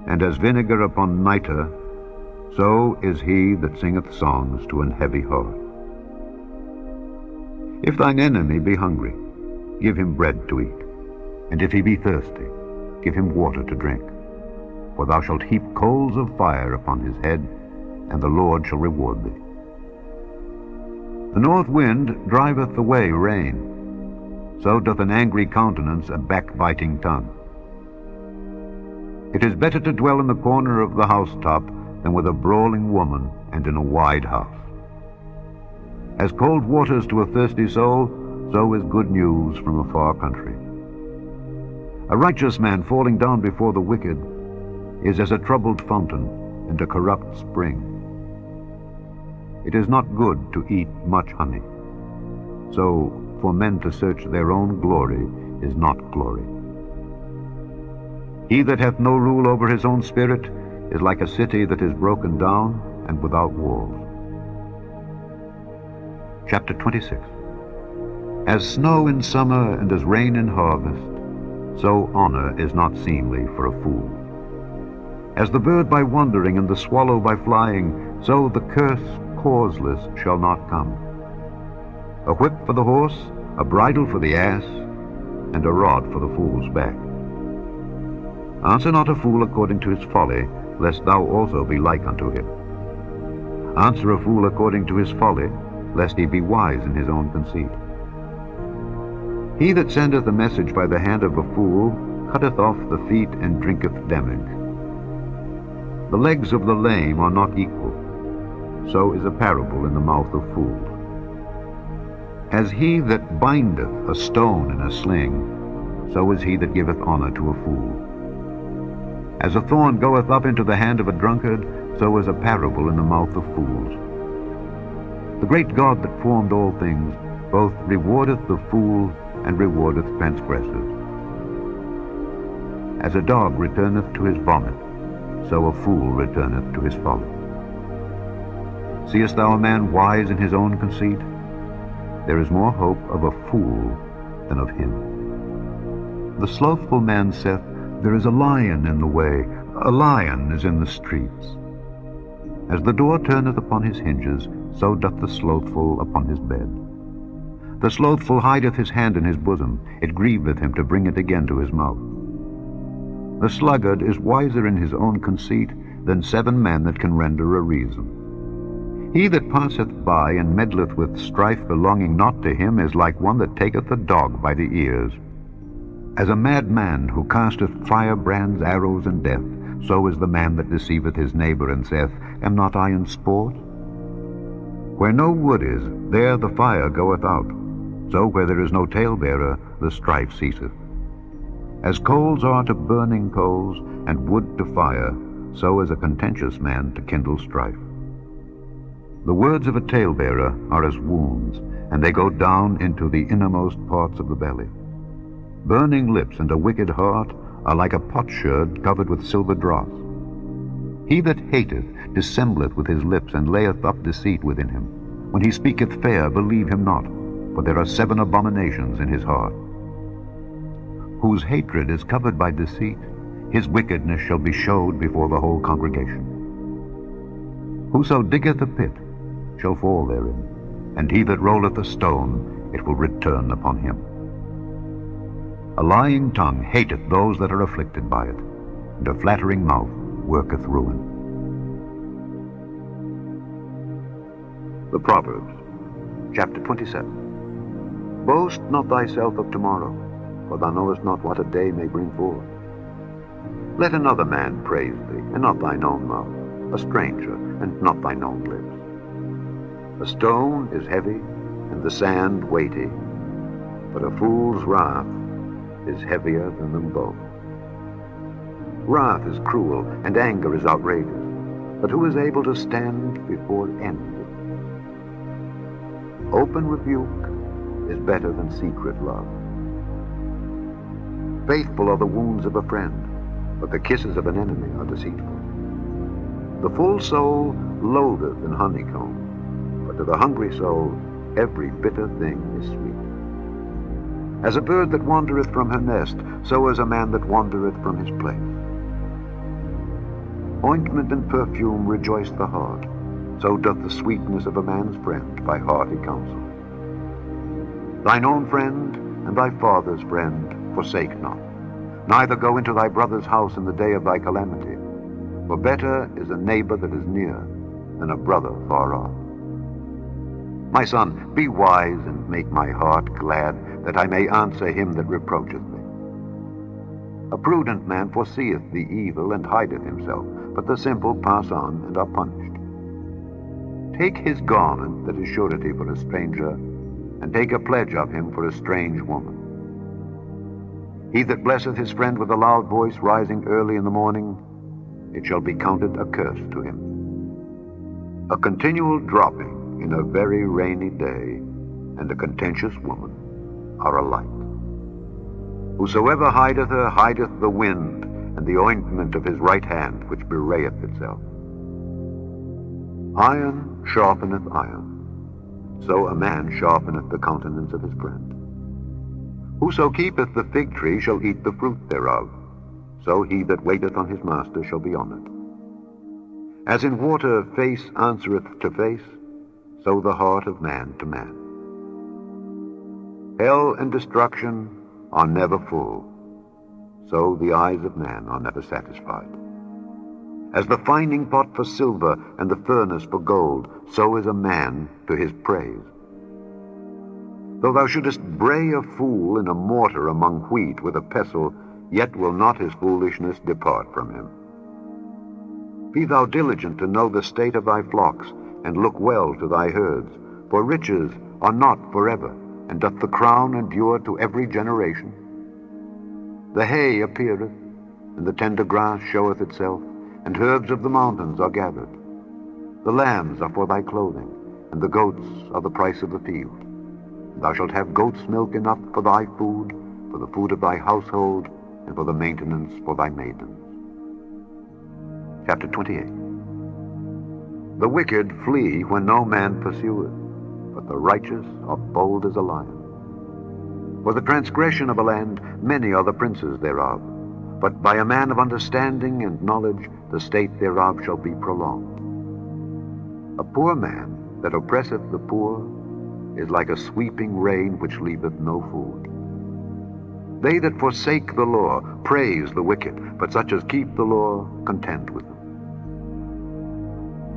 and as vinegar upon nitre, so is he that singeth songs to an heavy heart. If thine enemy be hungry, give him bread to eat, and if he be thirsty, give him water to drink. For thou shalt heap coals of fire upon his head, and the Lord shall reward thee. The north wind driveth away rain, so doth an angry countenance a backbiting tongue. It is better to dwell in the corner of the housetop than with a brawling woman and in a wide house. As cold waters to a thirsty soul, so is good news from a far country. A righteous man falling down before the wicked is as a troubled fountain and a corrupt spring. It is not good to eat much honey, so for men to search their own glory is not glory. He that hath no rule over his own spirit is like a city that is broken down and without walls. Chapter 26. As snow in summer and as rain in harvest, so honor is not seemly for a fool. As the bird by wandering and the swallow by flying, so the curse causeless shall not come. A whip for the horse, a bridle for the ass, and a rod for the fool's back. Answer not a fool according to his folly, lest thou also be like unto him. Answer a fool according to his folly, lest he be wise in his own conceit. He that sendeth a message by the hand of a fool cutteth off the feet and drinketh damage. The legs of the lame are not equal, so is a parable in the mouth of fools. As he that bindeth a stone in a sling, so is he that giveth honor to a fool. As a thorn goeth up into the hand of a drunkard, so is a parable in the mouth of fools. The great God that formed all things both rewardeth the fool and rewardeth transgressors. As a dog returneth to his vomit, so a fool returneth to his folly. Seest thou a man wise in his own conceit? There is more hope of a fool than of him. The slothful man saith, There is a lion in the way, a lion is in the streets. As the door turneth upon his hinges, so doth the slothful upon his bed. The slothful hideth his hand in his bosom, it grieveth him to bring it again to his mouth. The sluggard is wiser in his own conceit than 7 men that can render a reason. He that passeth by and meddleth with strife belonging not to him is like one that taketh a dog by the ears. As a mad man who casteth firebrands, arrows, and death, so is the man that deceiveth his neighbor and saith, Am not I in sport? Where no wood is, there the fire goeth out. So where there is no talebearer, the strife ceaseth. As coals are to burning coals, and wood to fire, so is a contentious man to kindle strife. The words of a talebearer are as wounds, and they go down into the innermost parts of the belly. Burning lips and a wicked heart are like a potsherd covered with silver dross. He that hateth dissembleth with his lips, and layeth up deceit within him. When he speaketh fair, believe him not, for there are 7 abominations in his heart. Whose hatred is covered by deceit, his wickedness shall be showed before the whole congregation. Whoso diggeth a pit shall fall therein, and he that rolleth a stone, it will return upon him. A lying tongue hateth those that are afflicted by it, and a flattering mouth worketh ruin. The Proverbs, chapter 27. Boast not thyself of tomorrow, for thou knowest not what a day may bring forth. Let another man praise thee, and not thine own mouth, a stranger, and not thine own lips. A stone is heavy, and the sand weighty, but a fool's wrath is heavier than them both. Wrath is cruel, and anger is outrageous, but who is able to stand before envy? Open rebuke is better than secret love. Faithful are the wounds of a friend, but the kisses of an enemy are deceitful. The full soul loatheth in honeycomb, but to the hungry soul every bitter thing is sweet. As a bird that wandereth from her nest, so is a man that wandereth from his place. Ointment and perfume rejoice the heart, so doth the sweetness of a man's friend by hearty counsel. Thine own friend and thy father's friend forsake not, neither go into thy brother's house in the day of thy calamity. For better is a neighbor that is near than a brother far off. My son, be wise and make my heart glad, that I may answer him that reproacheth me. A prudent man foreseeth the evil and hideth himself, but the simple pass on and are punished. Take his garment that is surety for a stranger, and take a pledge of him for a strange woman. He that blesseth his friend with a loud voice rising early in the morning, it shall be counted a curse to him. A continual dropping in a very rainy day, and a contentious woman are alike. Whosoever hideth her hideth the wind, and the ointment of his right hand which bewrayeth itself. Iron sharpeneth iron, so a man sharpeneth the countenance of his friend. Whoso keepeth the fig tree shall eat the fruit thereof, so he that waiteth on his master shall be honored. As in water face answereth to face, so the heart of man to man. Hell and destruction are never full, so the eyes of man are never satisfied. As the finding pot for silver and the furnace for gold, so is a man to his praise. Though thou shouldest bray a fool in a mortar among wheat with a pestle, yet will not his foolishness depart from him. Be thou diligent to know the state of thy flocks, and look well to thy herds, for riches are not forever, and doth the crown endure to every generation? The hay appeareth, and the tender grass showeth itself, and herbs of the mountains are gathered. The lambs are for thy clothing, and the goats are the price of the field. Thou shalt have goat's milk enough for thy food, for the food of thy household, and for the maintenance for thy maidens. Chapter 28. The wicked flee when no man pursueth, but the righteous are bold as a lion. For the transgression of a land, many are the princes thereof, but by a man of understanding and knowledge the state thereof shall be prolonged. A poor man that oppresseth the poor is like a sweeping rain which leaveth no food. They that forsake the law praise the wicked, but such as keep the law contend with them.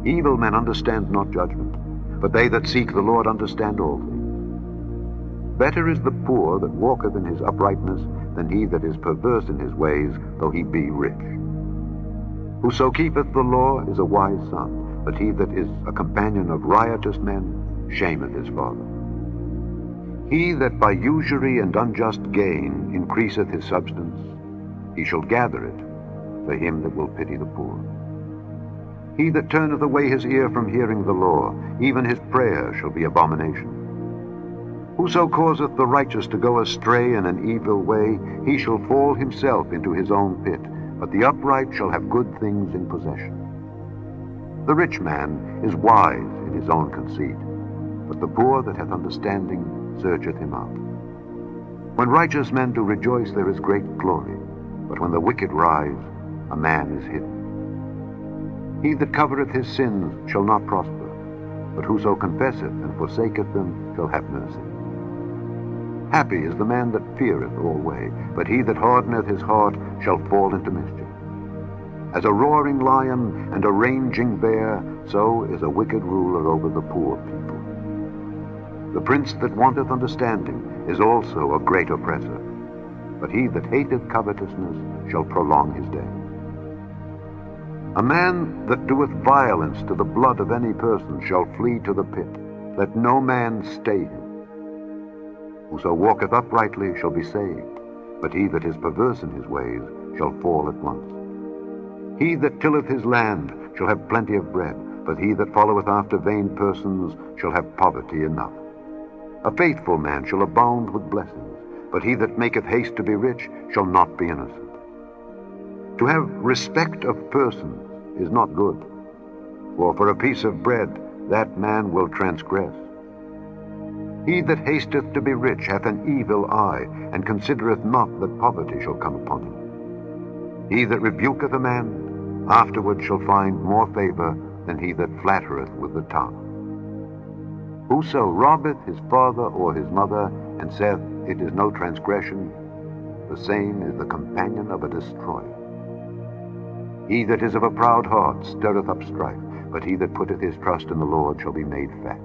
Evil men understand not judgment, but they that seek the Lord understand all things. Better is the poor that walketh in his uprightness than he that is perverse in his ways, though he be rich. Whoso keepeth the law is a wise son, but he that is a companion of riotous men shameth his father. He that by usury and unjust gain increaseth his substance, he shall gather it for him that will pity the poor. He that turneth away his ear from hearing the law, even his prayer shall be abomination. Whoso causeth the righteous to go astray in an evil way, he shall fall himself into his own pit, but the upright shall have good things in possession. The rich man is wise in his own conceit, but the poor that hath understanding searcheth him out. When righteous men do rejoice, there is great glory, but when the wicked rise, a man is hidden. He that covereth his sins shall not prosper, but whoso confesseth and forsaketh them shall have mercy. Happy is the man that feareth alway, but he that hardeneth his heart shall fall into mischief. As a roaring lion and a raging bear, so is a wicked ruler over the poor people. The prince that wanteth understanding is also a great oppressor, but he that hateth covetousness shall prolong his days. A man that doeth violence to the blood of any person shall flee to the pit. Let no man stay him. Whoso walketh uprightly shall be saved, but he that is perverse in his ways shall fall at once. He that tilleth his land shall have plenty of bread, but he that followeth after vain persons shall have poverty enough. A faithful man shall abound with blessings, but he that maketh haste to be rich shall not be innocent. To have respect of persons is not good, for a piece of bread that man will transgress. He that hasteth to be rich hath an evil eye, and considereth not that poverty shall come upon him. He that rebuketh a man afterward shall find more favor than he that flattereth with the tongue. Whoso robbeth his father or his mother, and saith, It is no transgression, the same is the companion of a destroyer. He that is of a proud heart stirreth up strife, but he that putteth his trust in the Lord shall be made fat.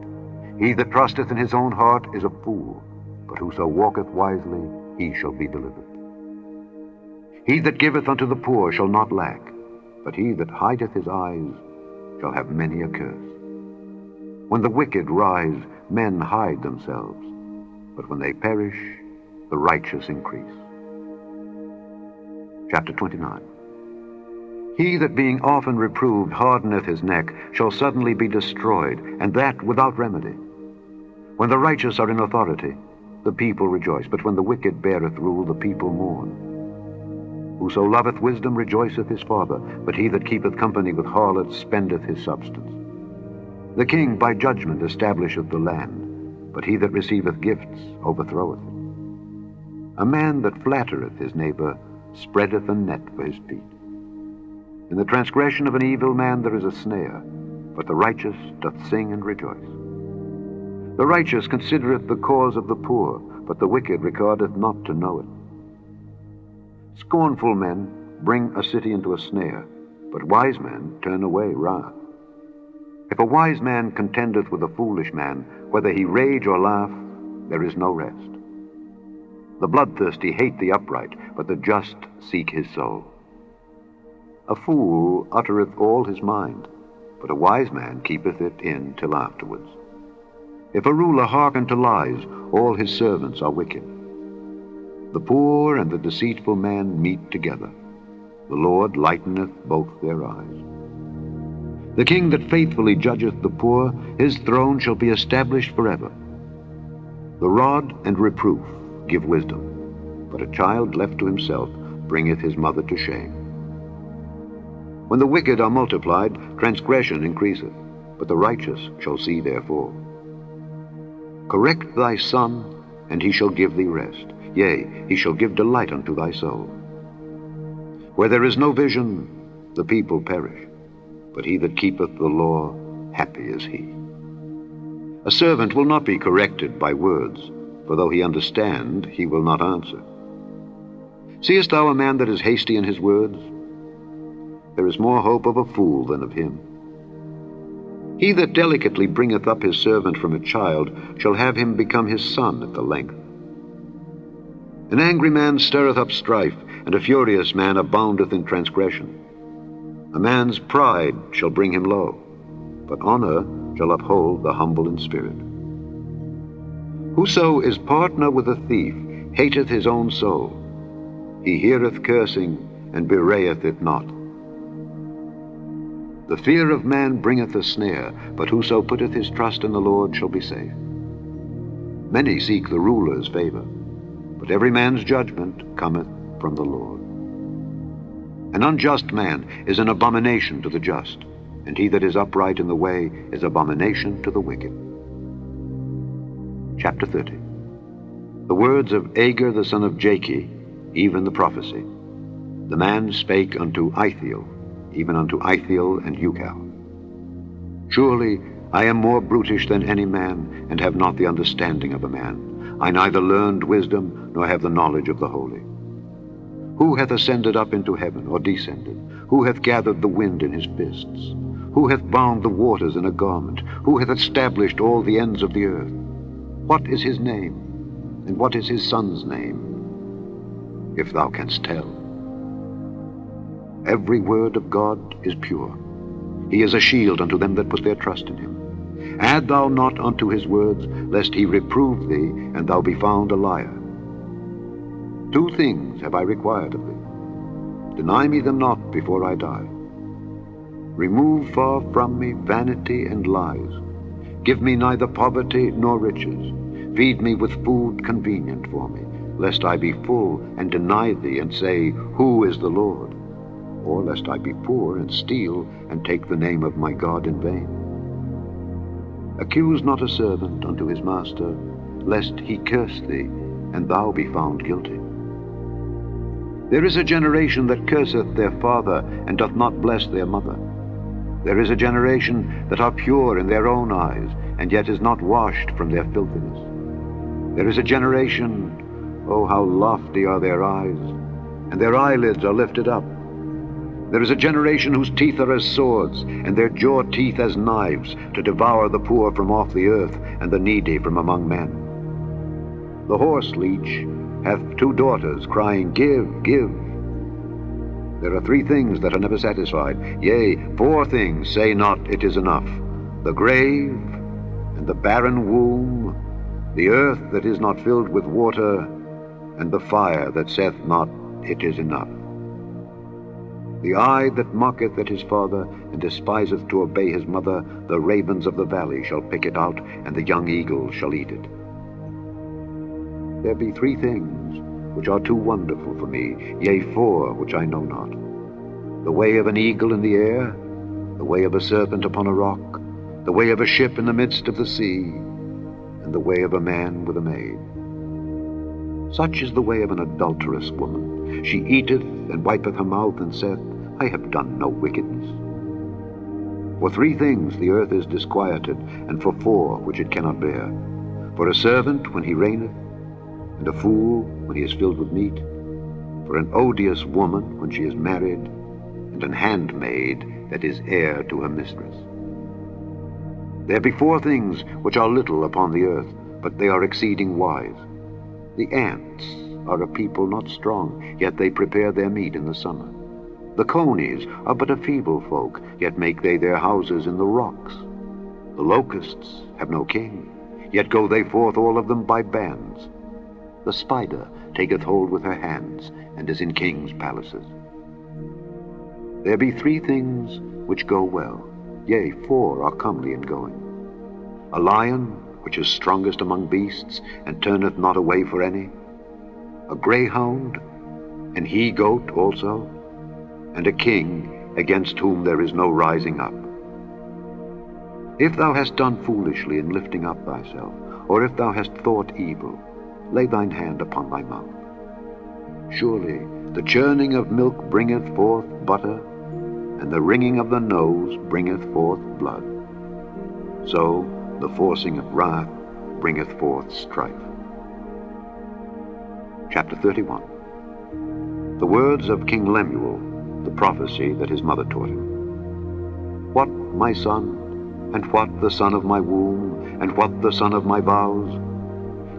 He that trusteth in his own heart is a fool, but whoso walketh wisely, he shall be delivered. He that giveth unto the poor shall not lack, but he that hideth his eyes shall have many a curse. When the wicked rise, men hide themselves, but when they perish, the righteous increase. Chapter 29. He that being often reproved hardeneth his neck shall suddenly be destroyed, and that without remedy. When the righteous are in authority, the people rejoice, but when the wicked beareth rule, the people mourn. Whoso loveth wisdom rejoiceth his father, but he that keepeth company with harlots spendeth his substance. The king by judgment establisheth the land, but he that receiveth gifts overthroweth it. A man that flattereth his neighbor spreadeth a net for his feet. In the transgression of an evil man there is a snare, but the righteous doth sing and rejoice. The righteous considereth the cause of the poor, but the wicked regardeth not to know it. Scornful men bring a city into a snare, but wise men turn away wrath. If a wise man contendeth with a foolish man, whether he rage or laugh, there is no rest. The bloodthirsty hate the upright, but the just seek his soul. A fool uttereth all his mind, but a wise man keepeth it in till afterwards. If a ruler hearken to lies, all his servants are wicked. The poor and the deceitful man meet together. The Lord lighteneth both their eyes. The king that faithfully judgeth the poor, his throne shall be established forever. The rod and reproof give wisdom, but a child left to himself bringeth his mother to shame. When the wicked are multiplied, transgression increaseth, but the righteous shall see their fall. Correct thy son, and he shall give thee rest. Yea, he shall give delight unto thy soul. Where there is no vision, the people perish, but he that keepeth the law, happy is he. A servant will not be corrected by words, for though he understand, he will not answer. Seest thou a man that is hasty in his words? There is more hope of a fool than of him. He that delicately bringeth up his servant from a child shall have him become his son at the length. An angry man stirreth up strife, and a furious man aboundeth in transgression. A man's pride shall bring him low, but honor shall uphold the humble in spirit. Whoso is partner with a thief hateth his own soul. He heareth cursing, and bewrayeth it not. The fear of man bringeth a snare, but whoso putteth his trust in the Lord shall be safe. Many seek the ruler's favor, but every man's judgment cometh from the Lord. An unjust man is an abomination to the just, and he that is upright in the way is abomination to the wicked. Chapter 30. The words of Agur the son of Jakeh, even the prophecy. The man spake unto Ithiel, even unto Ithiel and Ucal. Surely I am more brutish than any man, and have not the understanding of a man. I neither learned wisdom, nor have the knowledge of the holy. Who hath ascended up into heaven, or descended? Who hath gathered the wind in his fists? Who hath bound the waters in a garment? Who hath established all the ends of the earth? What is his name? And what is his son's name? If thou canst tell. Every word of God is pure. He is a shield unto them that put their trust in him. Add thou not unto his words, lest he reprove thee, and thou be found a liar. 2 things have I required of thee. Deny me them not before I die. Remove far from me vanity and lies. Give me neither poverty nor riches. Feed me with food convenient for me, lest I be full and deny thee and say, Who is the Lord? Or lest I be poor and steal and take the name of my God in vain. Accuse not a servant unto his master, lest he curse thee, and thou be found guilty. There is a generation that curseth their father, and doth not bless their mother. There is a generation that are pure in their own eyes, and yet is not washed from their filthiness. There is a generation, oh, how lofty are their eyes, and their eyelids are lifted up. There is a generation whose teeth are as swords, and their jaw teeth as knives, to devour the poor from off the earth, and the needy from among men. The horse leech hath 2 daughters, crying, Give, give. There are 3 things that are never satisfied, yea, 4 things say not it is enough: the grave, and the barren womb, the earth that is not filled with water, and the fire that saith not it is enough. The eye that mocketh at his father, and despiseth to obey his mother, the ravens of the valley shall pick it out, and the young eagle shall eat it. There be 3 things which are too wonderful for me, yea, 4 which I know not: the way of an eagle in the air, the way of a serpent upon a rock, the way of a ship in the midst of the sea, and the way of a man with a maid. Such is the way of an adulterous woman. She eateth, and wipeth her mouth, and saith, I have done no wickedness. For 3 things the earth is disquieted, and for 4 which it cannot bear: for a servant when he reigneth, and a fool when he is filled with meat, for an odious woman when she is married, and an handmaid that is heir to her mistress. There be 4 things which are little upon the earth, but they are exceeding wise. The ants are a people not strong, yet they prepare their meat in the summer. The conies are but a feeble folk, yet make they their houses in the rocks. The locusts have no king, yet go they forth all of them by bands. The spider taketh hold with her hands, and is in kings' palaces. There be 3 things which go well, yea, 4 are comely in going. A lion, which is strongest among beasts, and turneth not away for any. A greyhound, an he-goat also, and a king against whom there is no rising up. If thou hast done foolishly in lifting up thyself, or if thou hast thought evil, lay thine hand upon thy mouth. Surely the churning of milk bringeth forth butter, and the wringing of the nose bringeth forth blood. So the forcing of wrath bringeth forth strife. Chapter 31. The words of King Lemuel, the prophecy that his mother taught him. What, my son, and what the son of my womb, and what the son of my vows?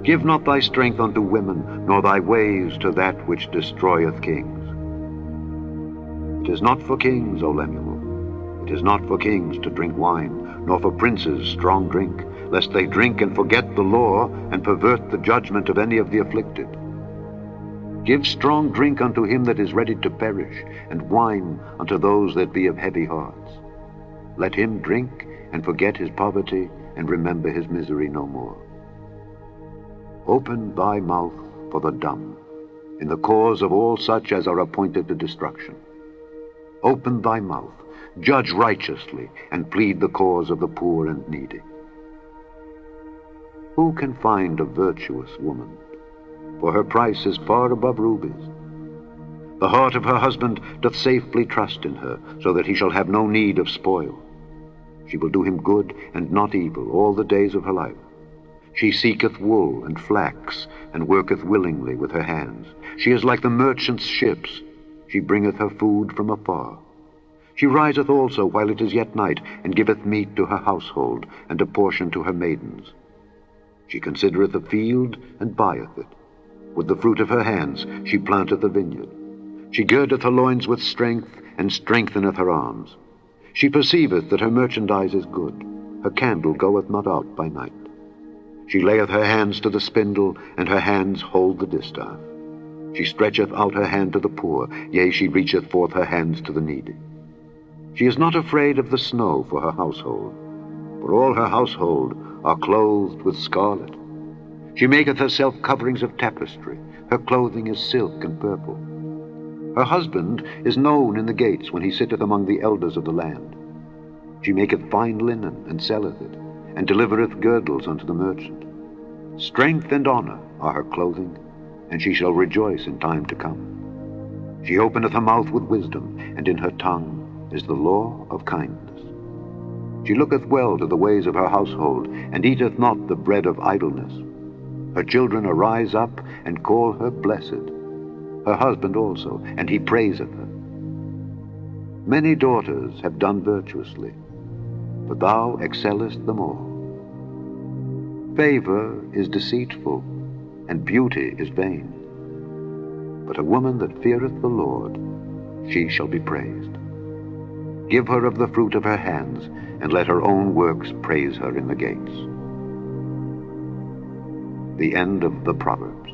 Give not thy strength unto women, nor thy ways to that which destroyeth kings. It is not for kings, O Lemuel, it is not for kings to drink wine, nor for princes strong drink, lest they drink and forget the law, and pervert the judgment of any of the afflicted. Give strong drink unto him that is ready to perish, and wine unto those that be of heavy hearts. Let him drink and forget his poverty, and remember his misery no more. Open thy mouth for the dumb, in the cause of all such as are appointed to destruction. Open thy mouth, judge righteously, and plead the cause of the poor and needy. Who can find a virtuous woman? For her price is far above rubies. The heart of her husband doth safely trust in her, so that he shall have no need of spoil. She will do him good and not evil all the days of her life. She seeketh wool and flax, and worketh willingly with her hands. She is like the merchant's ships. She bringeth her food from afar. She riseth also while it is yet night, and giveth meat to her household, and a portion to her maidens. She considereth a field, and buyeth it. With the fruit of her hands she planteth a vineyard. She girdeth her loins with strength, and strengtheneth her arms. She perceiveth that her merchandise is good. Her candle goeth not out by night. She layeth her hands to the spindle, and her hands hold the distaff. She stretcheth out her hand to the poor, yea, she reacheth forth her hands to the needy. She is not afraid of the snow for her household, for all her household are clothed with scarlet. She maketh herself coverings of tapestry. Her clothing is silk and purple. Her husband is known in the gates when he sitteth among the elders of the land. She maketh fine linen, and selleth it, and delivereth girdles unto the merchant. Strength and honor are her clothing, and she shall rejoice in time to come. She openeth her mouth with wisdom, and in her tongue is the law of kindness. She looketh well to the ways of her household, and eateth not the bread of idleness. Her children arise up and call her blessed, her husband also, and he praiseth her. Many daughters have done virtuously, but thou excellest them all. Favor is deceitful, and beauty is vain. But a woman that feareth the Lord, she shall be praised. Give her of the fruit of her hands, and let her own works praise her in the gates. The end of the Proverbs.